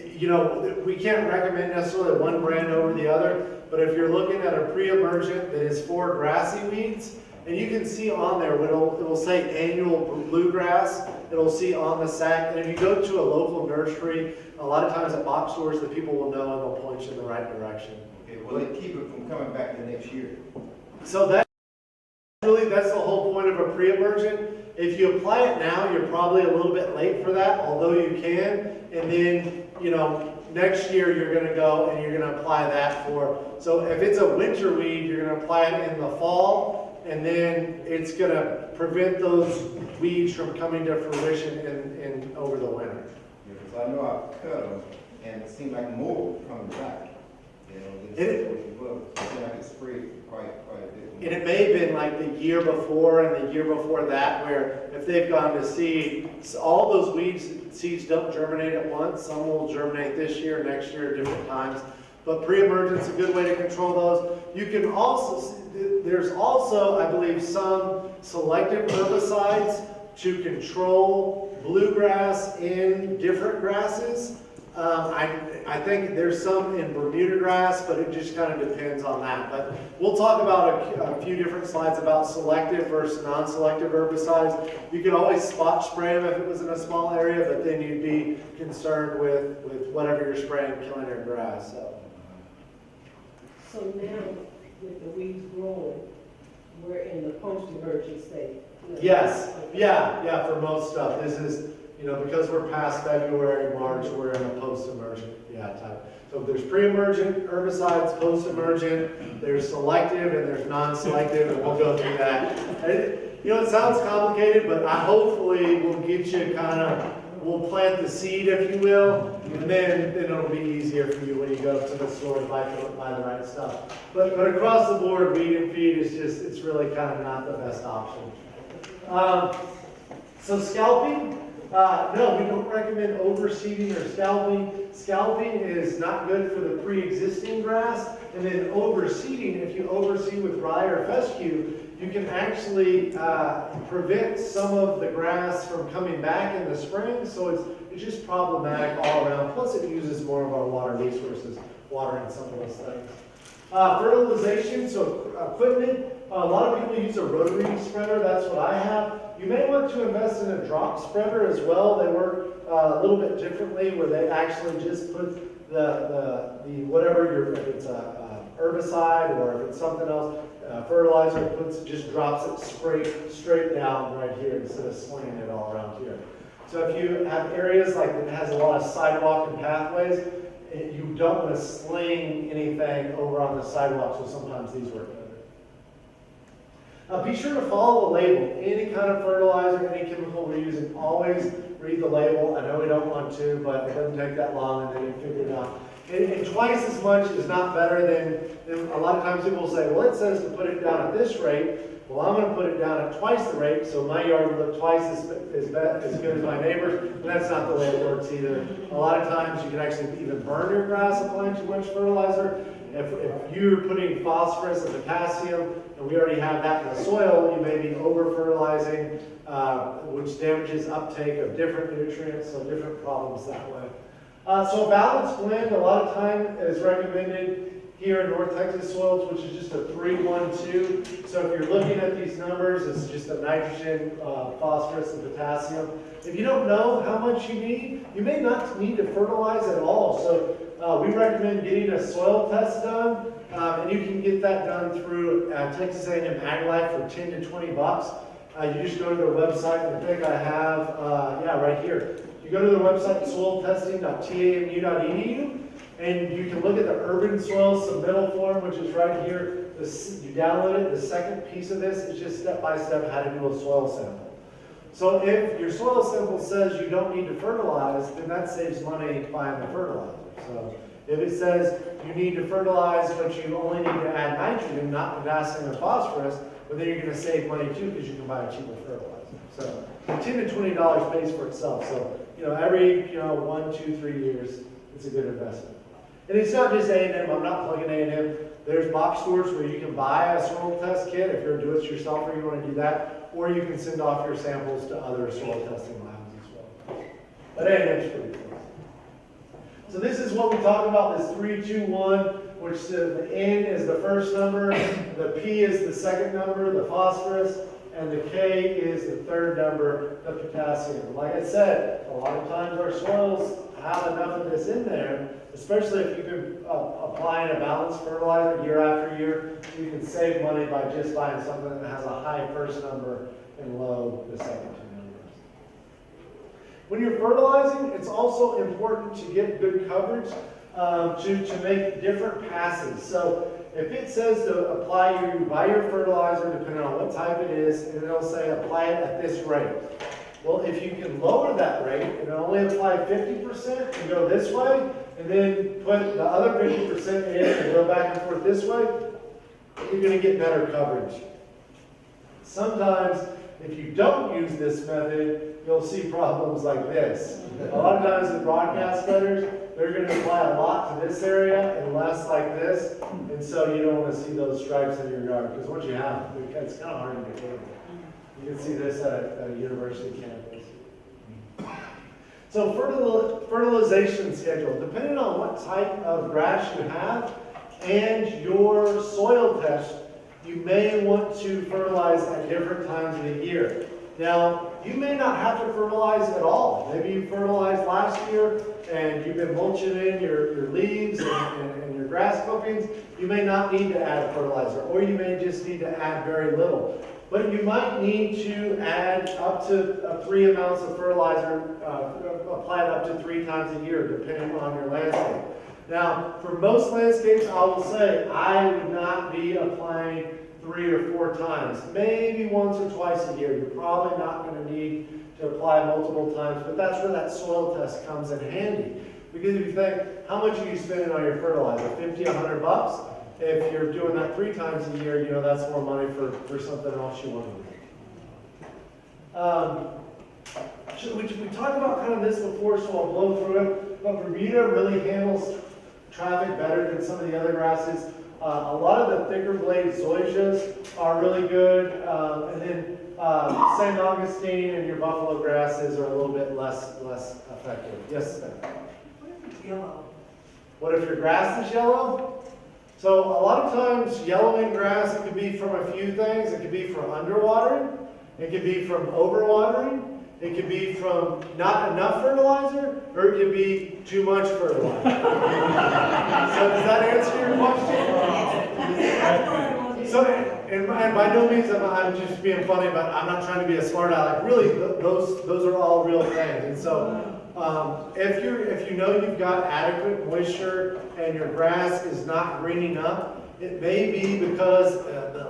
you know, we can't recommend necessarily one brand over the other, but if you're looking at a pre-emergent that is for grassy weeds, and you can see on there, it'll say annual bluegrass, it'll see on the sack, and if you go to a local nursery, a lot of times at box stores, the people will know and they'll point you in the right direction. Okay, will it keep it from coming back the next year? So that's the whole point of a pre-emergent. If you apply it now, you're probably a little bit late for that, although you can, and then, you know, next year you're gonna go and you're gonna apply that so if it's a winter weed, you're gonna apply it in the fall, and then it's gonna prevent those weeds from coming to fruition in over the winter. Yeah, because I know I cut them, and it seemed like more was coming back. You know, it seemed like it sprayed quite a bit. And it may have been like the year before and the year before that, where if they've gone to seed, all those seeds don't germinate at once. Some will germinate this year, next year, at different times. But pre-emergent's a good way to control those. You can also, there's also, I believe, some selective herbicides to control bluegrass in different grasses. I think there's some in Bermuda grass, but it just kind of depends on that. But we'll talk about a few different slides about selective versus non-selective herbicides. You could always spot spray them if it was in a small area, but then you'd be concerned with whatever you're spraying killing your grass. So now, with the weeds growing, we're in the post-emergent state. Yes, yeah, for most stuff. This is, you know, because we're past February, March, we're in a post-emergent, type. So there's pre-emergent herbicides, post-emergent, there's selective, and there's non-selective, and we'll go through that. And, you know, it sounds complicated, but I hopefully will get you we'll plant the seed, if you will, and then it'll be easier for you when you go to the store to buy the right stuff. But across the board, weed and feed is just, it's really kind of not the best option. So scalping, no, we don't recommend overseeding or scalping. Scalping is not good for the pre-existing grass, and then overseeding, if you overseed with rye or fescue, you can actually prevent some of the grass from coming back in the spring, so it's just problematic all around. Plus it uses more of our water resources, watering some of those things. Fertilization, so equipment, a lot of people use a rotary spreader, that's what I have. You may want to invest in a drop spreader as well. They work a little bit differently, where they actually just put the whatever if it's a herbicide or if it's something else, fertilizer, just drops it straight down right here instead of slinging it all around here. So if you have areas like that has a lot of sidewalk and pathways, you don't want to sling anything over on the sidewalk, so sometimes these work better. Be sure to follow the label. Any kind of fertilizer, any chemical we're using, always read the label. I know we don't want to, but it doesn't take that long, and then you figure it out. And twice as much is not better than a lot of times people will say, well, it says to put it down at this rate. Well, I'm going to put it down at twice the rate, so my yard will look twice as good as my neighbor's. And that's not the way it works either. A lot of times you can actually even burn your grass applying too much fertilizer. If you're putting phosphorus and potassium, and we already have that in the soil, you may be over-fertilizing, which damages uptake of different nutrients, so different problems that way. So a balanced blend, a lot of time is recommended here in North Texas soils, which is just a 3-1-2. So if you're looking at these numbers, it's just a nitrogen, phosphorus, and potassium. If you don't know how much you need, you may not need to fertilize at all. So we recommend getting a soil test done, and you can get that done through Texas A&M AgLife for 10 to 20 bucks. You just go to their website, and I think I have, right here. You go to their website, soiltesting.tamu.edu, and you can look at the urban soil submittal form, which is right here. You download it. The second piece of this is just step-by-step how to do a soil sample. So if your soil sample says you don't need to fertilize, then that saves money buying the fertilizer. So if it says you need to fertilize, but you only need to add nitrogen, not potassium or phosphorus, well, then you're going to save money too, because you can buy a cheaper fertilizer. So $10 to $20 pays for itself. So every 1, 2, 3 years, it's a good investment. And it's not just A&M. I'm not plugging A&M. There's box stores where you can buy a soil test kit if you're a do-it-yourselfer, you want to do that, or you can send off your samples to other soil testing labs as well. But anyway, it's pretty close. So this is what we talk about, this 3, 2, 1, which the N is the first number, the P is the second number, the phosphorus, and the K is the third number, the potassium. Like I said, a lot of times our soils have enough of this in there, especially if you can apply a balanced fertilizer year after year, you can save money by just buying something that has a high first number and low the second two numbers. When you're fertilizing, it's also important to get good coverage to make different passes. So if it says to buy your fertilizer, depending on what type it is, and it'll say apply it at this rate. Well, if you can lower that rate and only apply 50% and go this way, and then put the other 50% in and go back and forth this way, you're going to get better coverage. Sometimes, if you don't use this method, you'll see problems like this. A lot of times with broadcast spreaders, they're going to apply a lot to this area and less like this, and so you don't want to see those stripes in your yard, because once you have them, it's kind of hard to get. You can see this at a university campus. So fertilization schedule, depending on what type of grass you have and your soil test, you may want to fertilize at different times of the year. Now, you may not have to fertilize at all. Maybe you fertilized last year and you've been mulching in your leaves and your grass clippings. You may not need to add fertilizer, or you may just need to add very little. But you might need to add up to 3 amounts of fertilizer, applied up to 3 times a year, depending on your landscape. Now, for most landscapes, I will say I would not be applying 3 or 4 times. Maybe once or twice a year. You're probably not going to need to apply multiple times, but that's where that soil test comes in handy. Because if you think, how much are you spending on your fertilizer? 50, 100 bucks? If you're doing that 3 times a year, you know that's more money for something else you want to do. We talked about kind of this before, so I'll blow through it. But Bermuda really handles traffic better than some of the other grasses. A lot of the thicker blade zoysias are really good, and then St. Augustine and your buffalo grasses are a little bit less effective. Yes, ma'am? What if it's yellow? What if your grass is yellow? So a lot of times yellowing grass, it could be from a few things. It could be from underwatering. It could be from overwatering. It could be from not enough fertilizer, or it could be too much fertilizer. So does that answer your question? So, and by no means I'm just being funny, but I'm not trying to be a smart aleck. Really, those are all real things. And so if you know you've got adequate moisture and your grass is not greening up, it may be because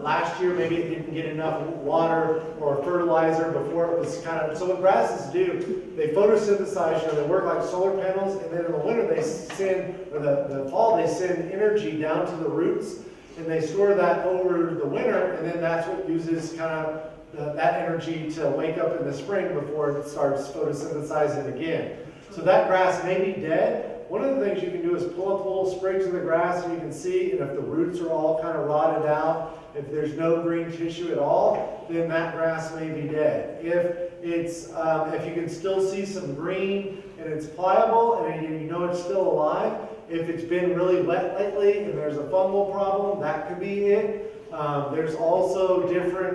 last year maybe it didn't get enough water or fertilizer before it was kind of, so what grasses do, they photosynthesize, they work like solar panels, and then in the winter they send, or the fall they send energy down to the roots, and they store that over the winter, and then that's what uses kind of that energy to wake up in the spring before it starts photosynthesizing again. So that grass may be dead. One of the things you can do is pull up little sprigs of the grass and you can see, and if the roots are all kind of rotted out, if there's no green tissue at all, then that grass may be dead. If you can still see some green and it's pliable and you know it's still alive, if it's been really wet lately and there's a fungal problem, that could be it. There's also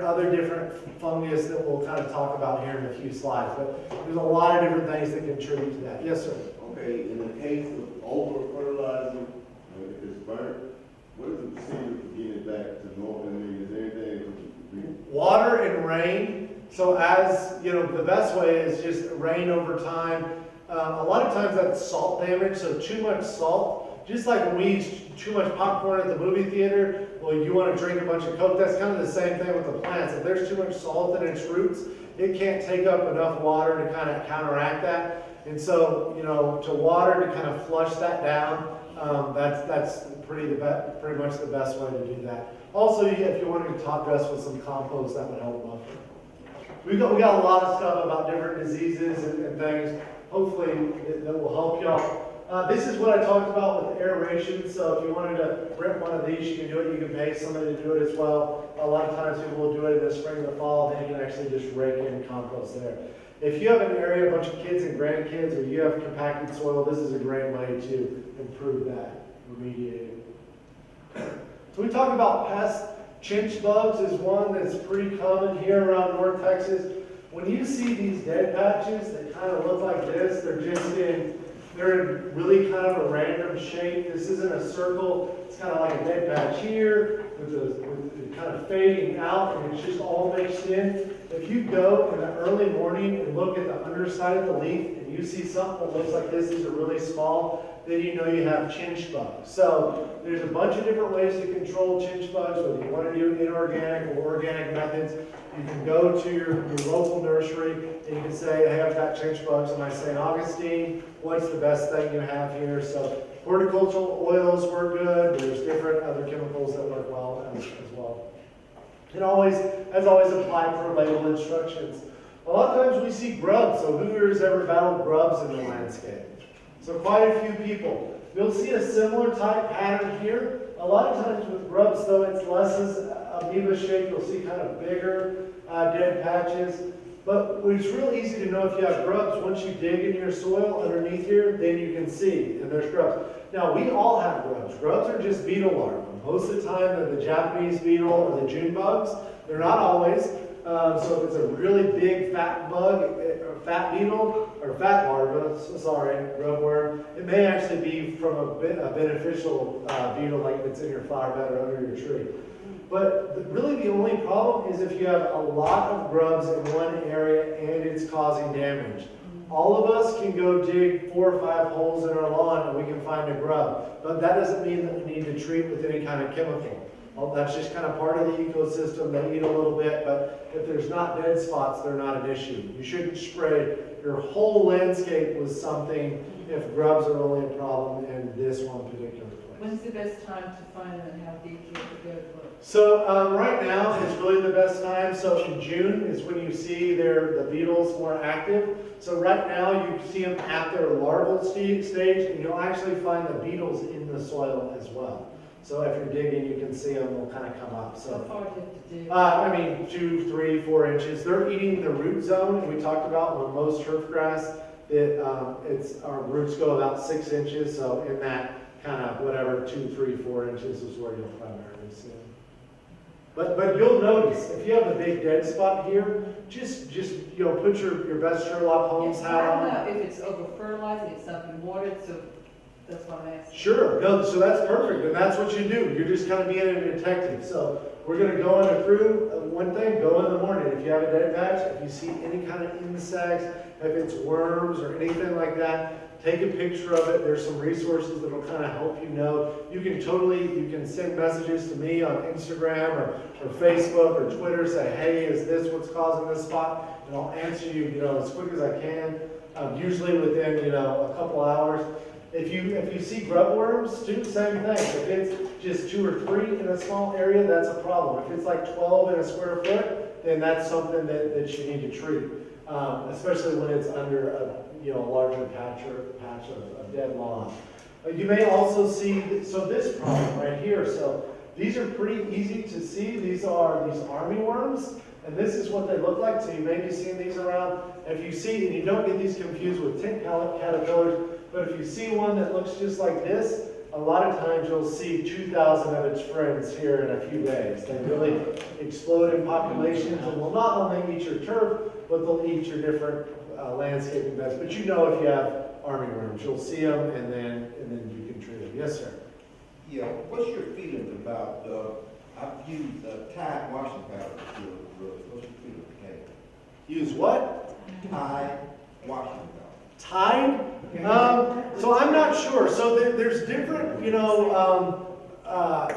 other different fungus that we'll kind of talk about here in a few slides, but there's a lot of different things that contribute to that. Yes, sir? Okay, in the case of over fertilizing, if it's burnt, what is the procedure for getting it back to normal? I mean, is there anything? Water and rain. So as, the best way is just rain over time. A lot of times that's salt damage, so too much salt. Just like when we eat too much popcorn at the movie theater, well, you want to drink a bunch of Coke. That's kind of the same thing with the plants. If there's too much salt in its roots, it can't take up enough water to kind of counteract that. And so, to water to kind of flush that down, that's pretty much the best way to do that. Also, if you wanted to top dress with some compost, that would help buffer. We got a lot of stuff about different diseases and things. Hopefully, that will help y'all. This is what I talked about with aeration. So if you wanted to rent one of these, you can do it. You can pay somebody to do it as well. A lot of times people will do it in the spring or the fall, and then you can actually just rake in compost there. If you have an area, a bunch of kids and grandkids, or you have compacted soil, this is a great way to improve that, remediate it. So we talk about pests. Chinch bugs is one that's pretty common here around North Texas. When you see these dead patches that kind of look like this, they're in really kind of a random shape. This isn't a circle. It's kind of like a dead patch here with it kind of fading out, and it's just all mixed in. If you go in the early morning and look at the underside of the leaf and you see something that looks like this, these are really small, then you know you have chinch bugs. So there's a bunch of different ways to control chinch bugs, whether you want to do inorganic or organic methods. You can go to your local nursery and you can say, hey, I've got chinch bugs in my St. Augustine. What's the best thing you have here? So horticultural oils work good. There's different other chemicals that work well as well. And always, as always, apply per label instructions. A lot of times we see grubs. So who here has ever battled grubs in the landscape? So quite a few people. You'll see a similar type pattern here. A lot of times with grubs, though, it's less as amoeba shape. You'll see kind of bigger dead patches. But it's really easy to know if you have grubs. Once you dig in your soil underneath here, then you can see, and there's grubs. Now, we all have grubs. Grubs are just beetle larvae. Most of the time, they're the Japanese beetle or the June bugs. They're not always. So if it's a really big fat bug, or fat beetle, or fat larva, grub worm, it may actually be from a beneficial beetle like that's in your flower bed or under your tree. But really the only problem is if you have a lot of grubs in one area and it's causing damage. All of us can go dig 4 or 5 holes in our lawn and we can find a grub. But that doesn't mean that we need to treat with any kind of chemical. Well, that's just kind of part of the ecosystem. They eat a little bit, but if there's not dead spots, they're not an issue. You shouldn't spray your whole landscape with something if grubs are only a problem in this one particular place. When's the best time to find them and how deep you have to go to look? So right now is really the best time. So in June is when you see the beetles more active. So right now you see them at their larval stage, and you'll actually find the beetles in the soil as well. So if you're digging, you can see them, they'll kind of come up. So How far do you have to dig? I mean, 2, 3, 4 inches. They're eating the root zone. We talked about when most turf grass, our roots go about 6 inches. So in that kind of whatever 2, 3, 4 inches is where you'll primarily see them. But you'll notice if you have a big dead spot here, just put your best Sherlock Holmes hat on. I don't know if it's over fertilizing, it's something watered, so that's what I'm asking. Sure, no, so that's perfect, and that's what you do. You're just kind of being a detective. So we're going to go through one thing, go in the morning. If you have a dead patch, if you see any kind of insects, if it's worms or anything like that, take a picture of it. There's some resources that will kind of help you know. You can send messages to me on Instagram or Facebook or Twitter, say, hey, is this what's causing this spot? And I'll answer you, as quick as I can, usually within, a couple hours. If you see grub worms, do the same thing. If it's just 2 or 3 in a small area, that's a problem. If it's like 12 in a square foot, then that's something that you need to treat, especially when it's under a larger patch of dead lawn. You may also see this problem right here. So these are pretty easy to see. These are these army worms, and this is what they look like. So you may be seeing these around. If you see, and you don't get these confused with tent caterpillars, but if you see one that looks just like this, a lot of times you'll see 2,000 of its friends here in a few days. They really explode in populations and will not only eat your turf, but they'll eat your different landscaping beds. But if you have army worms, you'll see them and then you can treat them. Yes, sir. Yeah, what's your feelings about, I've used Tide washing powder to do it. What's your feelings, okay? Use what? Tide washing powder. Tide? So I'm not sure. So there's different,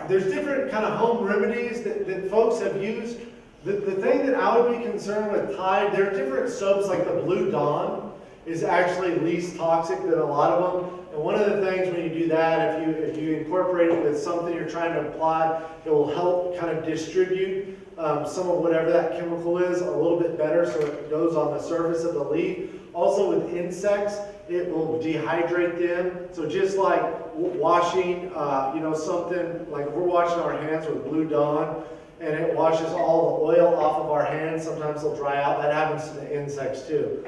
there's different kind of home remedies that folks have used. The thing that I would be concerned with Tide, there are different soaps like the Blue Dawn is actually least toxic than a lot of them. And one of the things when you do that, if you incorporate it with something you're trying to apply, it will help kind of distribute some of whatever that chemical is a little bit better so it goes on the surface of the leaf. Also with insects, it will dehydrate them. So just like washing, something like we're washing our hands with Blue Dawn, and it washes all the oil off of our hands. Sometimes they'll dry out. That happens to the insects too.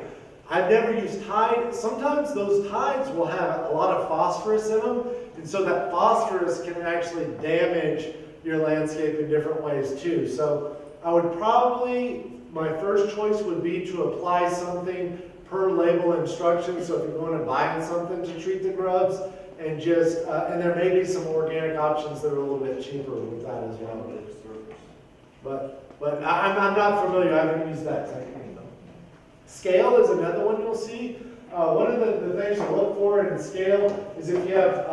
I've never used Tide. Sometimes those Tides will have a lot of phosphorus in them, and so that phosphorus can actually damage your landscape in different ways too. So I would probably, my first choice would be to apply something per label instruction. So if you're going to buy something to treat the grubs, and just, and there may be some organic options that are a little bit cheaper with that as well. But I'm not familiar, I haven't used that technique though. Scale is another one you'll see. One of the things to look for in scale is if you have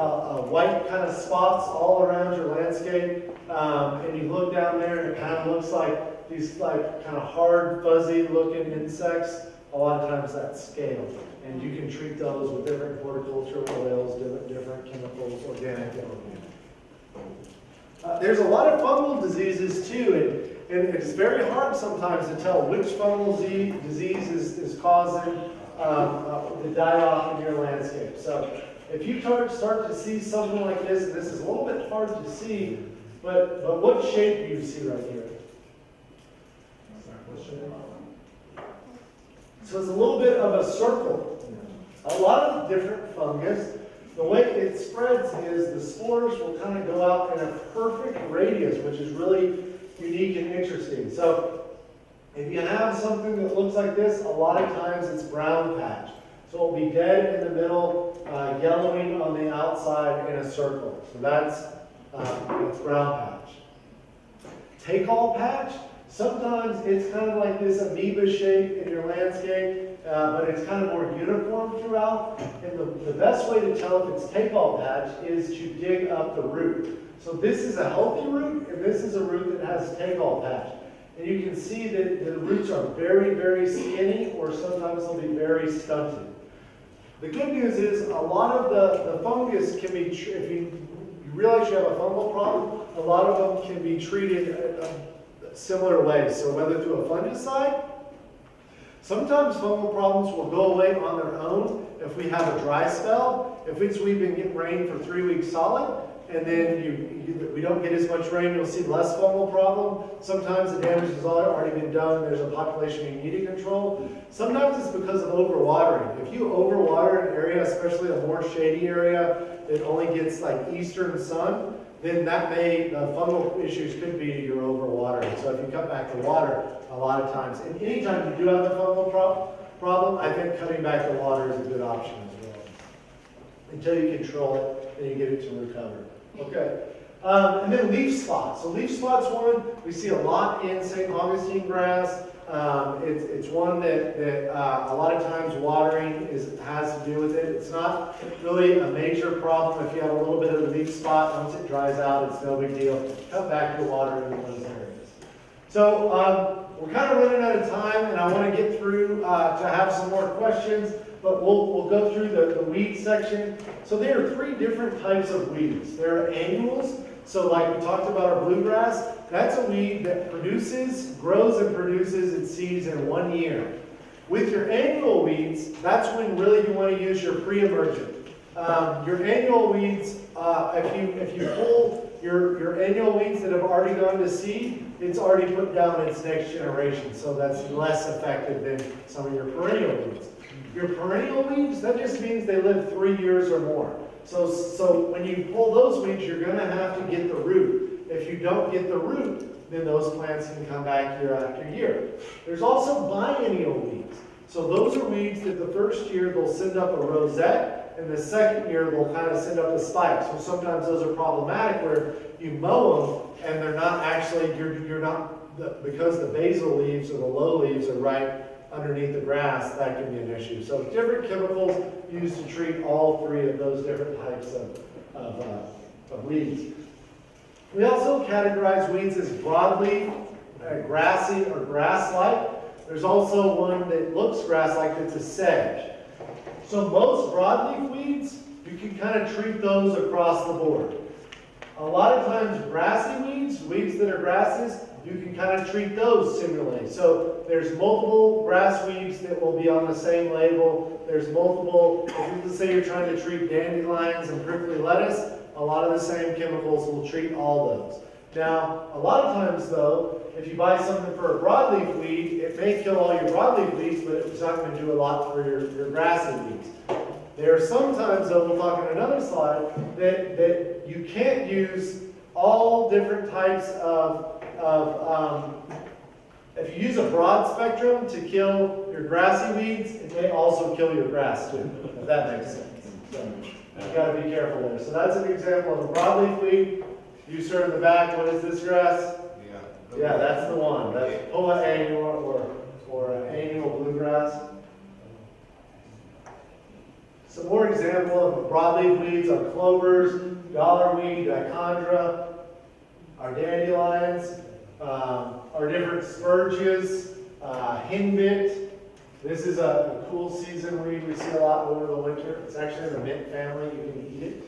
white kind of spots all around your landscape, and you look down there and it kind of looks like these like kind of hard, fuzzy looking insects, a lot of times that's scale. And you can treat those with different horticultural oils, different chemicals, organic and inorganic. There's a lot of fungal diseases too, and it's very hard sometimes to tell which fungal disease is causing the die-off in your landscape. So if you start to see something like this, and this is a little bit hard to see, but what shape do you see right here? So it's a little bit of a circle. A lot of different fungus. The way it spreads is the spores will kind of go out in a perfect radius, which is really unique and interesting. So if you have something that looks like this, a lot of times it's brown patch. So it'll be dead in the middle, yellowing on the outside in a circle. So that's brown patch. Take-all patch, sometimes it's kind of like this amoeba shape in your landscape, but it's kind of more uniform throughout. And the best way to tell if it's take-all patch is to dig up the root. So this is a healthy root, and this is a root that has take-all patch. And you can see that the roots are very, very skinny, or sometimes they'll be very stunted. The good news is a lot of the fungus can be, if you realize you have a fungal problem, a lot of them can be treated similar ways. So whether through a fungicide, sometimes fungal problems will go away on their own if we have a dry spell. If we've been getting rain for 3 weeks solid, and then we don't get as much rain, you'll see less fungal problem. Sometimes the damage has already been done, there's a population you need to control. Sometimes it's because of overwatering. If you overwater an area, especially a more shady area that only gets like eastern sun, then the fungal issues could be your overwatering. So if you cut back the water a lot of times, and anytime you do have a fungal problem, I think cutting back the water is a good option as well. Until you control it and you get it to recover. Okay. And then leaf spots. So leaf spots, one we see a lot in St. Augustine grass. It's one that a lot of times watering has to do with it. It's not really a major problem if you have a little bit of a leaf spot. Once it dries out, it's no big deal. Cut back your water in those areas. So we're kind of running out of time, and I want to get through to have some more questions. But we'll go through the weed section. So there are 3 different types of weeds. There are annuals. So like we talked about our bluegrass, that's a weed that grows and produces its seeds in 1 year. With your annual weeds, that's when really you want to use your pre-emergent. Your annual weeds, if you pull your annual weeds that have already gone to seed, it's already put down its next generation. So that's less effective than some of your perennial weeds. Your perennial weeds, that just means they live 3 years or more. So when you pull those weeds, you're going to have to get the root. If you don't get the root, then those plants can come back year after year. There's also biennial weeds. So those are weeds that the first year they'll send up a rosette, and the second year they'll kind of send up a spike. So sometimes those are problematic where you mow them and they're not actually, because the basal leaves or the low leaves are right underneath the grass, that can be an issue. So different chemicals used to treat all 3 of those different types of weeds. We also categorize weeds as broadleaf, grassy, or grass-like. There's also one that looks grass-like that's a sedge. So most broadleaf weeds, you can kind of treat those across the board. A lot of times grassy weeds that are grasses, you can kind of treat those similarly. So there's multiple grass weeds that will be on the same label. There's multiple, if you say you're trying to treat dandelions and prickly lettuce, a lot of the same chemicals will treat all those. Now, a lot of times though, if you buy something for a broadleaf weed, it may kill all your broadleaf weeds, but it's not going to do a lot for your grassy weeds. There are some times though, we'll talk in another slide, that you can't use all different types if you use a broad spectrum to kill your grassy weeds, it may also kill your grass too, if that makes sense. So you gotta be careful there. So that's an example of a broadleaf weed. You start in the back, what is this grass? Yeah, that's the one. That's Poa annua or annual bluegrass. Some more example of broadleaf weeds are clovers, dollarweed, dichondra, our dandelions, our different spurges, henbit. This is a cool season weed we see a lot over the winter. It's actually in the mint family. You can eat it.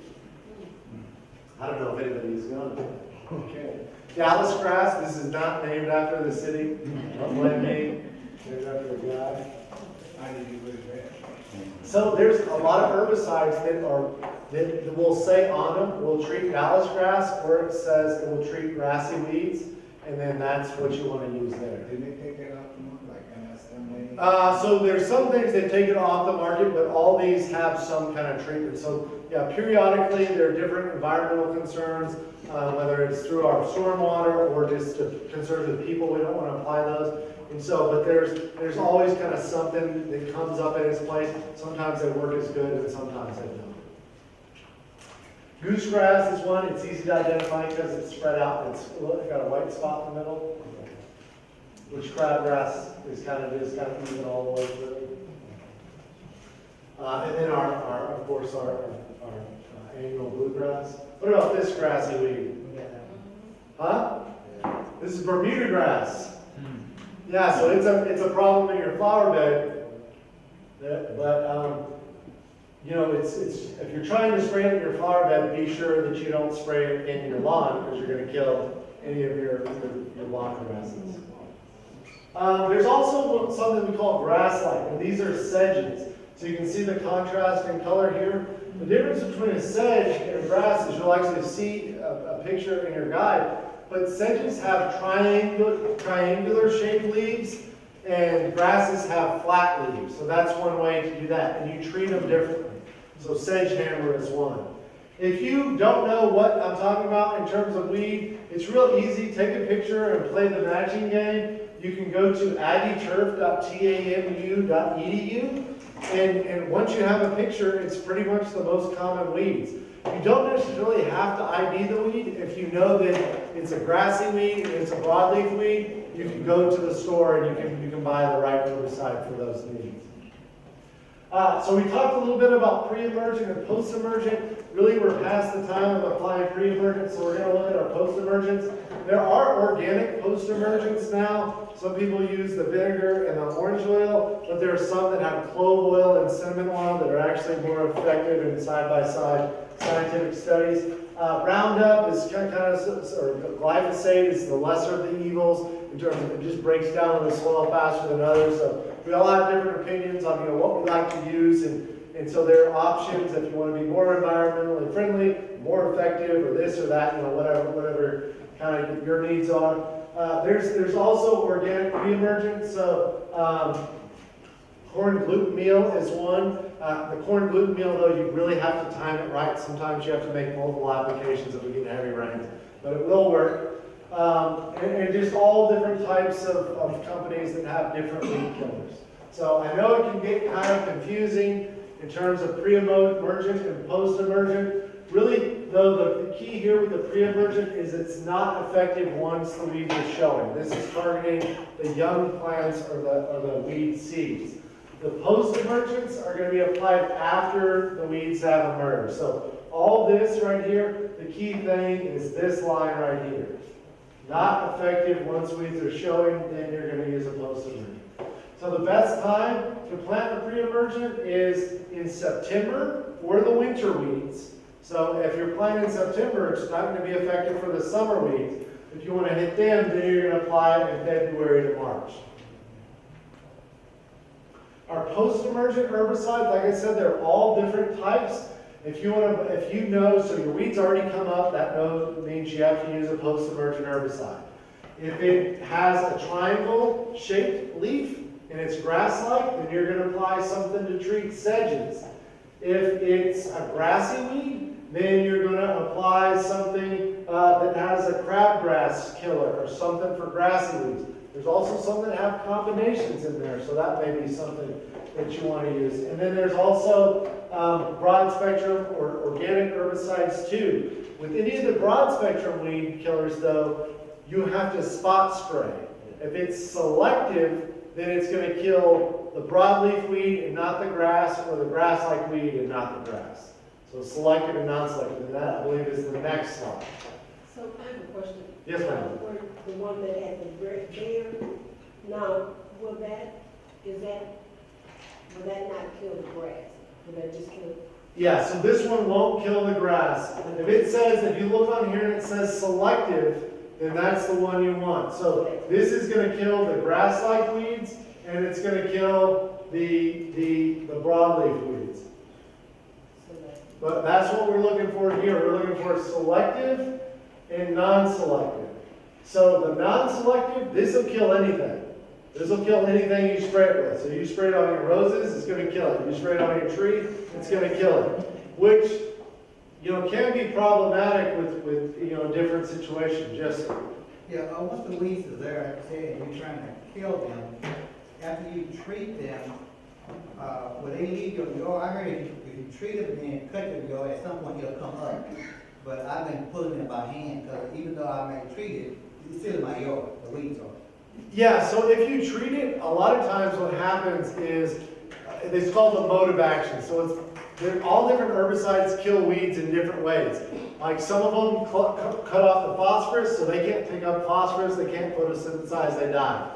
I don't know if anybody's gone. Okay. Dallas grass. This is not named after the city. Don't blame me. Named after the guy. I need to do that. So there's a lot of herbicides that will say on them will treat Dallas grass, or it says it will treat grassy weeds, and then that's what you want to use there. Didn't they take that off the market, like MSMA? So there's some things that take it off the market, but all these have some kind of treatment. So yeah, periodically there are different environmental concerns, whether it's through our stormwater or just concerns with people. We don't want to apply those. And so, but there's always kind of something that comes up in its place. Sometimes they work as good, and sometimes they don't. Goosegrass is one. It's easy to identify because it's spread out. It's got a white spot in the middle, which crabgrass is kind of even all the way through. And then of course our annual bluegrass. What about this grassy weed? Huh? This is Bermuda grass. Yeah, so it's a problem in your flower bed, but you know, it's if you're trying to spray it in your flower bed, be sure that you don't spray it in your lawn because you're going to kill any of your lawn grasses. There's also something we call grass-like, and these are sedges. So you can see the contrast in color here. The difference between a sedge and a grass is you'll actually see a picture in your guide. But sedges have triangular shaped leaves, and grasses have flat leaves. So that's one way to do that, and you treat them differently. So sedge hammer is one. If you don't know what I'm talking about in terms of weed, it's real easy. Take a picture and play the matching game. You can go to aggieturf.tamu.edu, and once you have a picture, it's pretty much the most common weeds. You don't necessarily have to ID the weed. If you know that it's a grassy weed, it's a broadleaf weed, you can go to the store and you can buy the right herbicide for those needs. So we talked a little bit about pre-emergent and post-emergent. Really, we're past the time of applying pre-emergent, so we're going to look at our post-emergents. There are organic post-emergents now. Some people use the vinegar and the orange oil, but there are some that have clove oil and cinnamon oil that are actually more effective in side-by-side scientific studies. Roundup is kind of, or glyphosate is the lesser of the evils in terms of it just breaks down in the soil faster than others. So we all have different opinions on what we like to use, and so there are options if you want to be more environmentally friendly, more effective, or this or that, whatever kind of your needs are. There's also organic pre-emergent. So corn gluten meal is one. The corn gluten meal, though, you really have to time it right. Sometimes you have to make multiple applications if we get heavy rains, but it will work. And just all different types of companies that have different weed killers. So I know it can get kind of confusing in terms of pre-emergent and post-emergent. Really, though, the key here with the pre-emergent is it's not effective once the weeds are showing. This is targeting the young plants or the weed seeds. The post-emergents are going to be applied after the weeds have emerged. So all this right here, the key thing is this line right here. Not effective once weeds are showing, then you're going to use a post-emergent. So the best time to plant the pre-emergent is in September for the winter weeds. So if you're planting in September, it's not going to be effective for the summer weeds. If you want to hit them, then you're going to apply it in February to March. Our post-emergent herbicides, like I said, they're all different types. If you know, so your weeds already come up, that means you have to use a post-emergent herbicide. If it has a triangle-shaped leaf and it's grass-like, then you're going to apply something to treat sedges. If it's a grassy weed, then you're going to apply something that has a crabgrass killer or something for grassy weeds. There's also some that have combinations in there, so that may be something that you want to use. And then there's also broad spectrum or organic herbicides too. With any of the broad spectrum weed killers though, you have to spot spray. If it's selective, then it's going to kill the broadleaf weed and not the grass, or the grass-like weed and not the grass. So selective and non-selective, and that I believe is the next slide. So I have a question. Yes, ma'am. For the one that had the red bear, now, will that not kill the grass? Will that just kill? Yeah, so this one won't kill the grass. If it says, if you look on here and it says selective, then that's the one you want. So this is going to kill the grass-like weeds, and it's going to kill the broadleaf weeds. But that's what we're looking for here. We're looking for selective and non-selective. So the non-selective, this will kill anything. This will kill anything you spray it with. So you spray it on your roses, it's going to kill it. You spray it on your tree, it's going to kill it. Which, can be problematic with different situations. Just Yeah, once the weeds are there, like I said, and you're trying to kill them, after you treat them, when they leave your yard, I heard if you treat them and then cut your yard, at some point he'll come up. But I've been pulling them by hand, because even though I may treat it, it's still in my yard, the weeds are. yeah, so if you treat it, a lot of times what happens is, it's called the mode of action. So all different herbicides kill weeds in different ways. Like some of them cut off the phosphorus, so they can't pick up phosphorus, they can't photosynthesize, they die.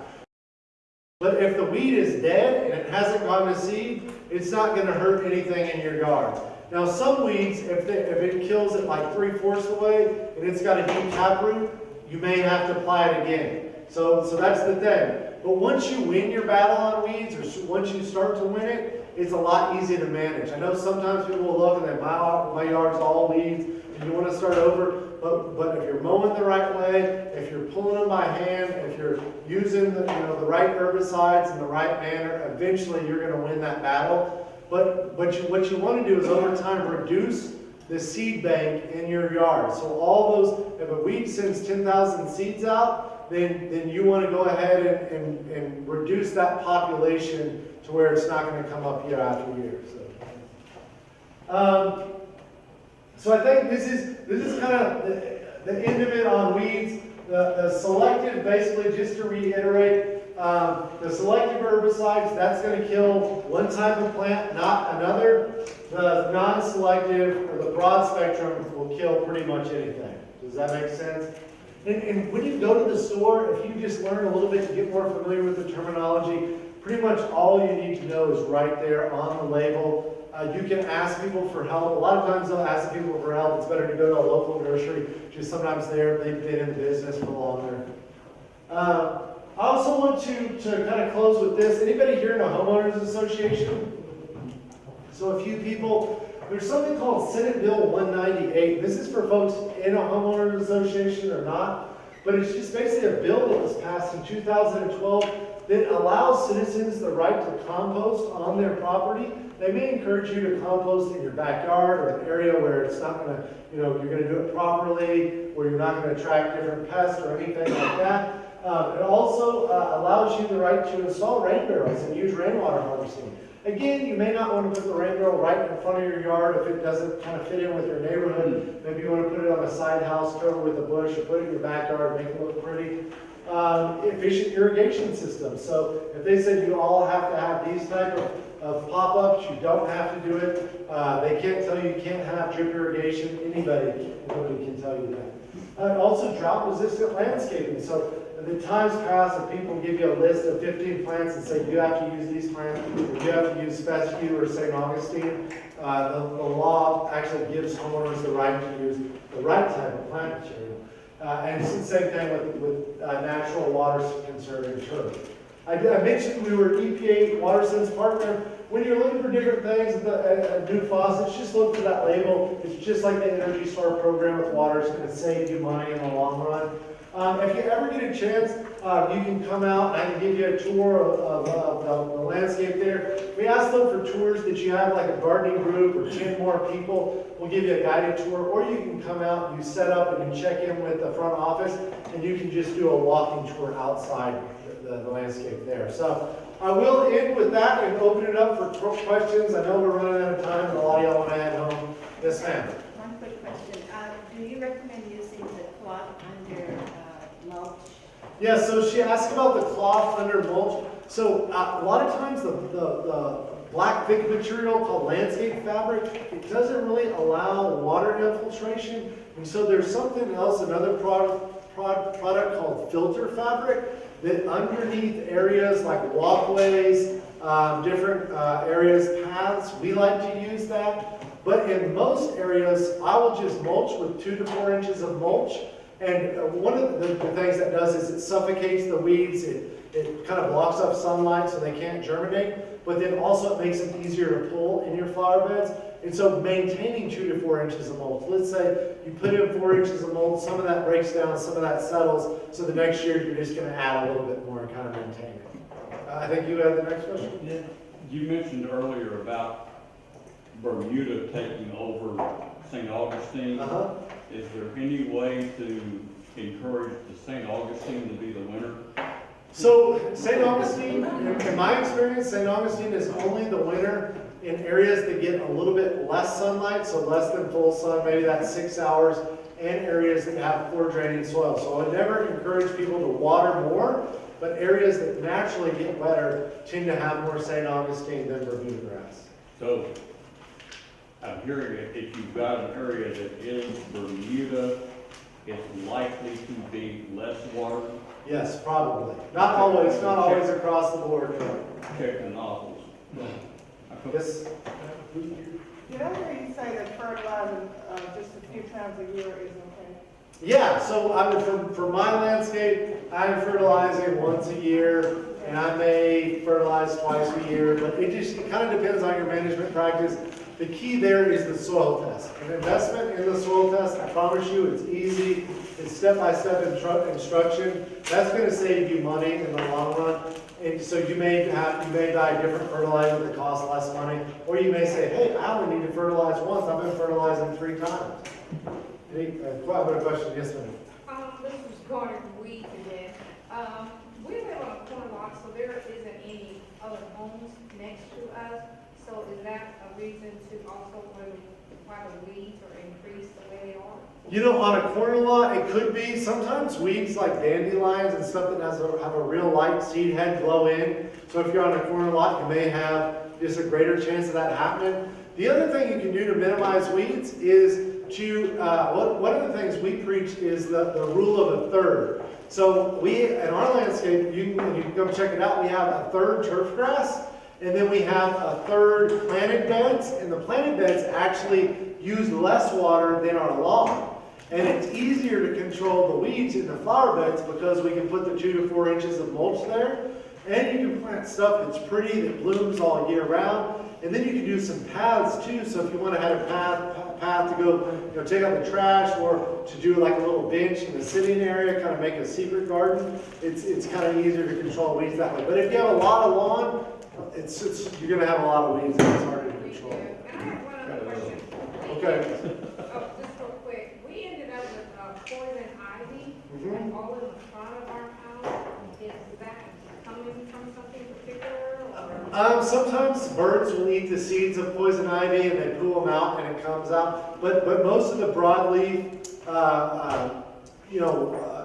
But if the weed is dead and it hasn't gone to seed, it's not going to hurt anything in your yard. Now some weeds, if it kills it like 3/4 the way and it's got a deep taproot, you may have to apply it again. So that's the thing. But once you win your battle on weeds, or once you start to win it, it's a lot easier to manage. I know sometimes people will look and they, my yard's all weeds, and you want to start over. But if you're mowing the right way, if you're pulling them by hand, if you're using the right herbicides in the right manner, eventually you're going to win that battle. But what you want to do is over time reduce the seed bank in your yard. So all those, if a weed sends 10,000 seeds out, then you want to go ahead and reduce that population to where it's not going to come up year after year. So I think this is kind of the end of it on weeds. The selective, basically, just to reiterate, the selective herbicides, that's going to kill one type of plant, not another. The non-selective or the broad spectrum will kill pretty much anything. Does that make sense? And when you go to the store, if you just learn a little bit to get more familiar with the terminology, pretty much all you need to know is right there on the label. You can ask people for help. A lot of times they'll ask people for help. It's better to go to a local nursery. Just sometimes they've been in business for longer. I also want to kind of close with this. Anybody here in a homeowners association? So a few people. There's something called Senate Bill 198. This is for folks in a homeowners association or not. But it's just basically a bill that was passed in 2012 that allows citizens the right to compost on their property. They may encourage you to compost in your backyard or an area where it's not going to, you're going to do it properly, where you're not going to attract different pests or anything like that. It also allows you the right to install rain barrels and use rainwater harvesting. Again, you may not want to put the rain barrel right in front of your yard if it doesn't kind of fit in with your neighborhood. Maybe you want to put it on a side house covered with a bush, or put it in your backyard, make it look pretty. Efficient irrigation systems. So if they said you all have to have these type of pop-ups, you don't have to do it. They can't tell you can't have drip irrigation. Nobody can tell you that. Also drought-resistant landscaping. So the times pass and people give you a list of 15 plants and say you have to use these plants, or you have to use fescue or St. Augustine. The law actually gives homeowners the right to use the right type of plant material. And it's the same thing with natural water conserving turf. I mentioned we were EPA WaterSense partner. when you're looking for different things at new faucets, just look for that label. It's just like the Energy Star program with water. It's gonna save you money in the long run. If you ever get a chance, you can come out and I can give you a tour of the landscape there. We ask them for tours that you have like a gardening group or 10 more people. We'll give you a guided tour, or you can come out and you set up and you check in with the front office and you can just do a walking tour outside the landscape there. So I will end with that and open it up for questions. I know we're running out of time and a lot of y'all want to head home. Yes, ma'am. One quick question. Do you recommend using the cloth under mulch? Yeah, so she asked about the cloth under mulch. So a lot of times the black thick material called landscape fabric, it doesn't really allow water infiltration. And so there's something else, another product called filter fabric that underneath areas like walkways, different areas, paths, we like to use that. But in most areas, I will just mulch with 2 to 4 inches of mulch. And one of the things that does is it suffocates the weeds. It kind of blocks up sunlight so they can't germinate. But then also it makes them easier to pull in your flower beds. And so maintaining 2 to 4 inches of mulch. Let's say you put in 4 inches of mulch, some of that breaks down, some of that settles. So the next year you're just going to add a little bit more and kind of maintain it. I think you had the next question? Yeah. You mentioned earlier about Bermuda taking over St. Augustine. Uh-huh. Is there any way to encourage the St. Augustine to be the winner? So St. Augustine, in my experience, St. Augustine is only the winner in areas that get a little bit less sunlight, so less than full sun, maybe that's 6 hours, and areas that have poor draining soil. So I would never encourage people to water more, but areas that naturally get wetter tend to have more St. Augustine than Bermuda grass. So I'm hearing that if you've got an area that is Bermuda, it's likely to be less water. Yes, probably. Not always across the board. Check the nozzles. Yes. Did I hear you say that fertilizing just a few times a year is okay? Yeah, so I would, for my landscape, I'm fertilizing once a year, and I may fertilize twice a year, but it kind of depends on your management practice. The key there is the soil test. An investment in the soil test, I promise you, it's easy. It's step-by-step instruction. That's going to save you money in the long run. And so you may buy a different fertilizer that costs less money, or you may say, hey, I only need to fertilize once. I've been fertilizing 3 times. Any other question? Yes, ma'am. This is regarding weeds again. We live on a corner lot, so there isn't any other homes next to us. So is that a reason to also why the weeds are increased the way they are? You know, on a corner lot, it could be. Sometimes weeds like dandelions and stuff that have a real light seed head blow in. So if you're on a corner lot, you may have just a greater chance of that happening. The other thing you can do to minimize weeds is to, one of the things we preach is the rule of a third. So we, in our landscape, you can come check it out, we have a third turf grass, and then we have a third planted beds, and the planted beds actually use less water than our lawn. And it's easier to control the weeds in the flower beds because we can put the 2 to 4 inches of mulch there. And you can plant stuff that's pretty, that blooms all year round. And then you can do some paths too. So if you want to have a path to go, take out the trash, or to do like a little bench in the sitting area, kind of make a secret garden, it's kind of easier to control weeds that way. But if you have a lot of lawn, you're going to have a lot of weeds and it's harder to control. And I have one other question. Okay. Just real quick. We ended up with poison ivy and all in the front of our house. Is that coming from something particular? Or? Sometimes birds will eat the seeds of poison ivy and they poo them out and it comes out. But most of the broadleaf,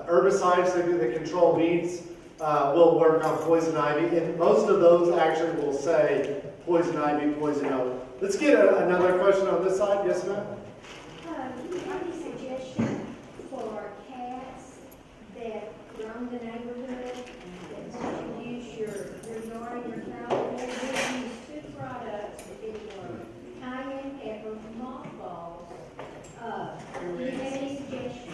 herbicides that control weeds will work on poison ivy. And most of those actually will say poison ivy, poison oak. Let's get another question on this side. Yes, ma'am? Do you have any suggestion for cats that roam the neighborhood, that you use your yard, your cow? They use 2 products that give you cayenne pepper, mothballs. Do you have any suggestions?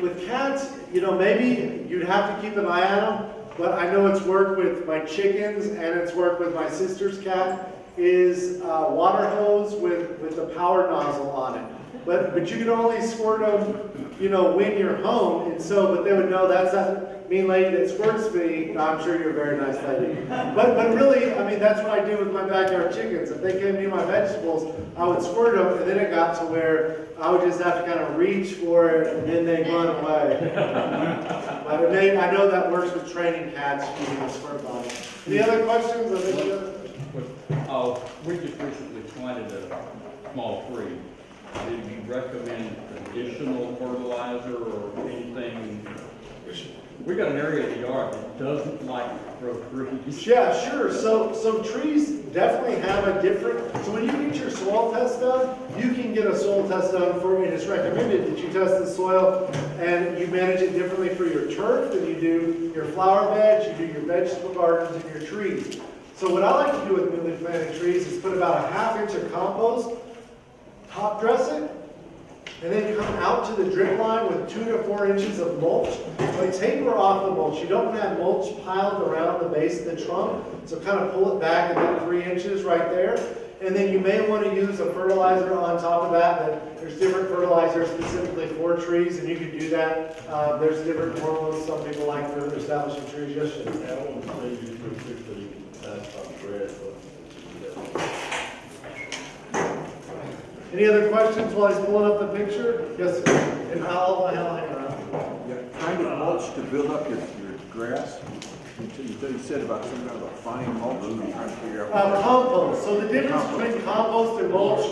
With cats, maybe you'd have to keep an eye on them. but I know it's worked with my chickens and it's worked with my sister's cat, is water hose with the power nozzle on it. But you can only squirt them, you know, when you're home, and so, but they would know that's that mean lady that squirts me. No, I'm sure you're a very nice lady. But really, I mean, that's what I do with my backyard chickens. If they came near my vegetables, I would squirt them, and then it got to where I would just have to kind of reach for it, and then they'd run away. But I know that works with training cats using a squirt bottle. Any other questions? Or any other questions? We just recently planted a small tree. Did you recommend additional fertilizer or anything? We got an area of the yard that doesn't like to grow trees. Yeah, sure. So trees definitely have a different, so when you get your soil test done, you can get a soil test done for, and it's recommended that you test the soil and you manage it differently for your turf than you do your flower beds, you do your vegetable gardens and your trees. So what I like to do with newly planted trees is put about a 1/2 inch of compost, top dress it, and then come out to the drip line with 2 to 4 inches of mulch. But taper off the mulch. You don't want to have mulch piled around the base of the trunk, so kind of pull it back about 3 inches right there. And then you may want to use a fertilizer on top of that. There's different fertilizers specifically for trees, and you can do that. There's different hormones some people like for establishing trees. Yes, sir. I don't want to say you particularly pass on grass, but Any other questions while he's pulling up the picture? Yes, sir. And I'll hang around. Yeah, kind of mulch to build up your grass. You said about some kind of a fine mulch, and I'm trying to figure out. Compost. So the difference between compost and mulch,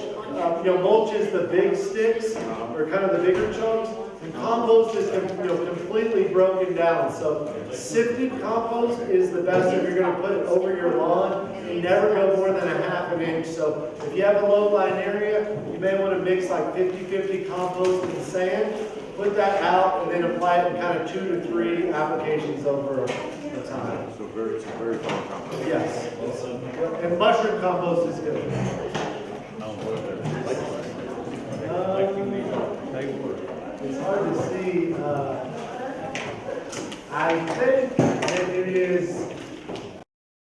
mulch is the big sticks, or kind of the bigger chunks, and compost is completely broken down. So sifted compost is the best if you're going to put it over your lawn. You never go more than a 1/2 inch. So if you have a low-lying area, you may want to mix like 50-50 compost and sand. Put that out and then apply it in kind of 2 to 3 applications over the time. So it's a very fine compost. Yes. And mushroom compost is good. It's hard to see. I think that it is